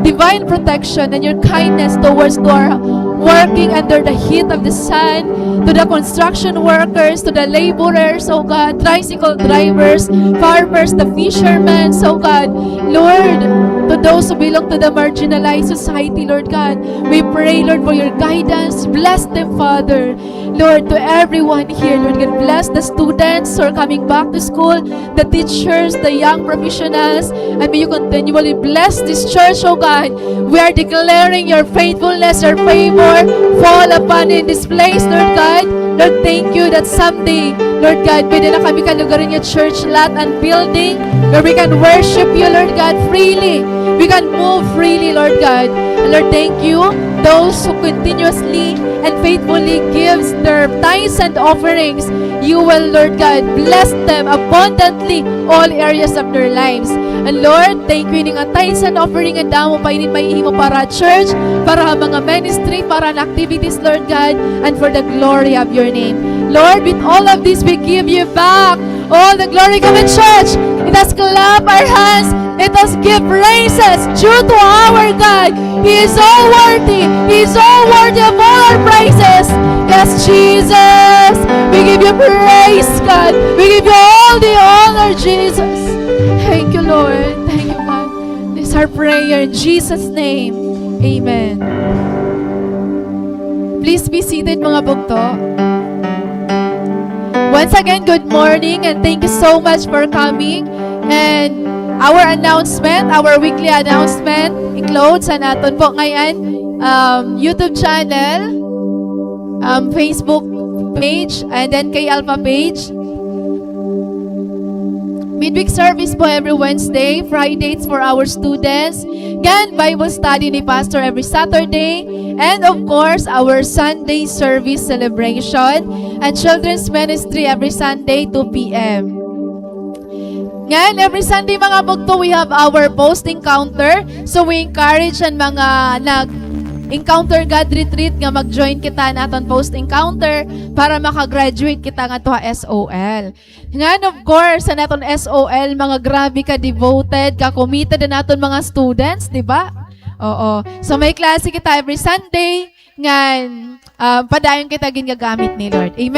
divine protection and your kindness towards to our working under the heat of the sun, to the construction workers, to the laborers, oh God, tricycle drivers, farmers, the fishermen, oh God, Lord, to those who belong to the marginalized society, Lord God, we pray, Lord, for your guidance. Bless them, Father. Lord, to everyone here, Lord God, bless the students who are coming back to school, the teachers, the young professionals, and may you continually bless this church, oh God. We are declaring your faithfulness, your favor, fall upon in this place, Lord God. Lord, thank you that someday, Lord God, pwede na kami kalugarin yung church lot and building where we can worship you, Lord God, freely. We can move freely, Lord God. And Lord, thank you, those who continuously and faithfully gives their tithes and offerings. You will, Lord God, bless them abundantly all areas of their lives. And Lord, thank you nga tithes and offering and damo pa inin may ihimo para church, para mga ministry, para activities, Lord God, and for the glory of your name. Lord, with all of this, we give you back all the glory. Come in, church. Let us clap our hands. Let us give praises due to our God. He is so worthy. He is so worthy of all our praises. Yes, Jesus. We give you praise, God. We give you all the honor, Jesus. Thank you, Lord. Thank you, God. This is our prayer in Jesus' name. Amen. Please be seated, mga bugto. Once again, good morning and thank you so much for coming. And our announcement, our weekly announcement, includes sa naton po ngayon YouTube channel, Facebook page, and then kay Alpha page. Midweek service po every Wednesday, Fridays for our students. Again, Bible study ni Pastor every Saturday. And of course, our Sunday service celebration and children's ministry every Sunday, 2 p.m. Ngayon, every Sunday mga bugto, we have our post encounter. So we encourage ang mga encounter God retreat nga mag-join kita naton post encounter para makagraduate kita nga to SOL. Ngayon, of course, sa naton SOL, mga grabe ka devoted, ka committed na naton mga students, di ba? Oo. So may klase kita every Sunday, ngayon, padayon kita ginagamit ni Lord. Amen.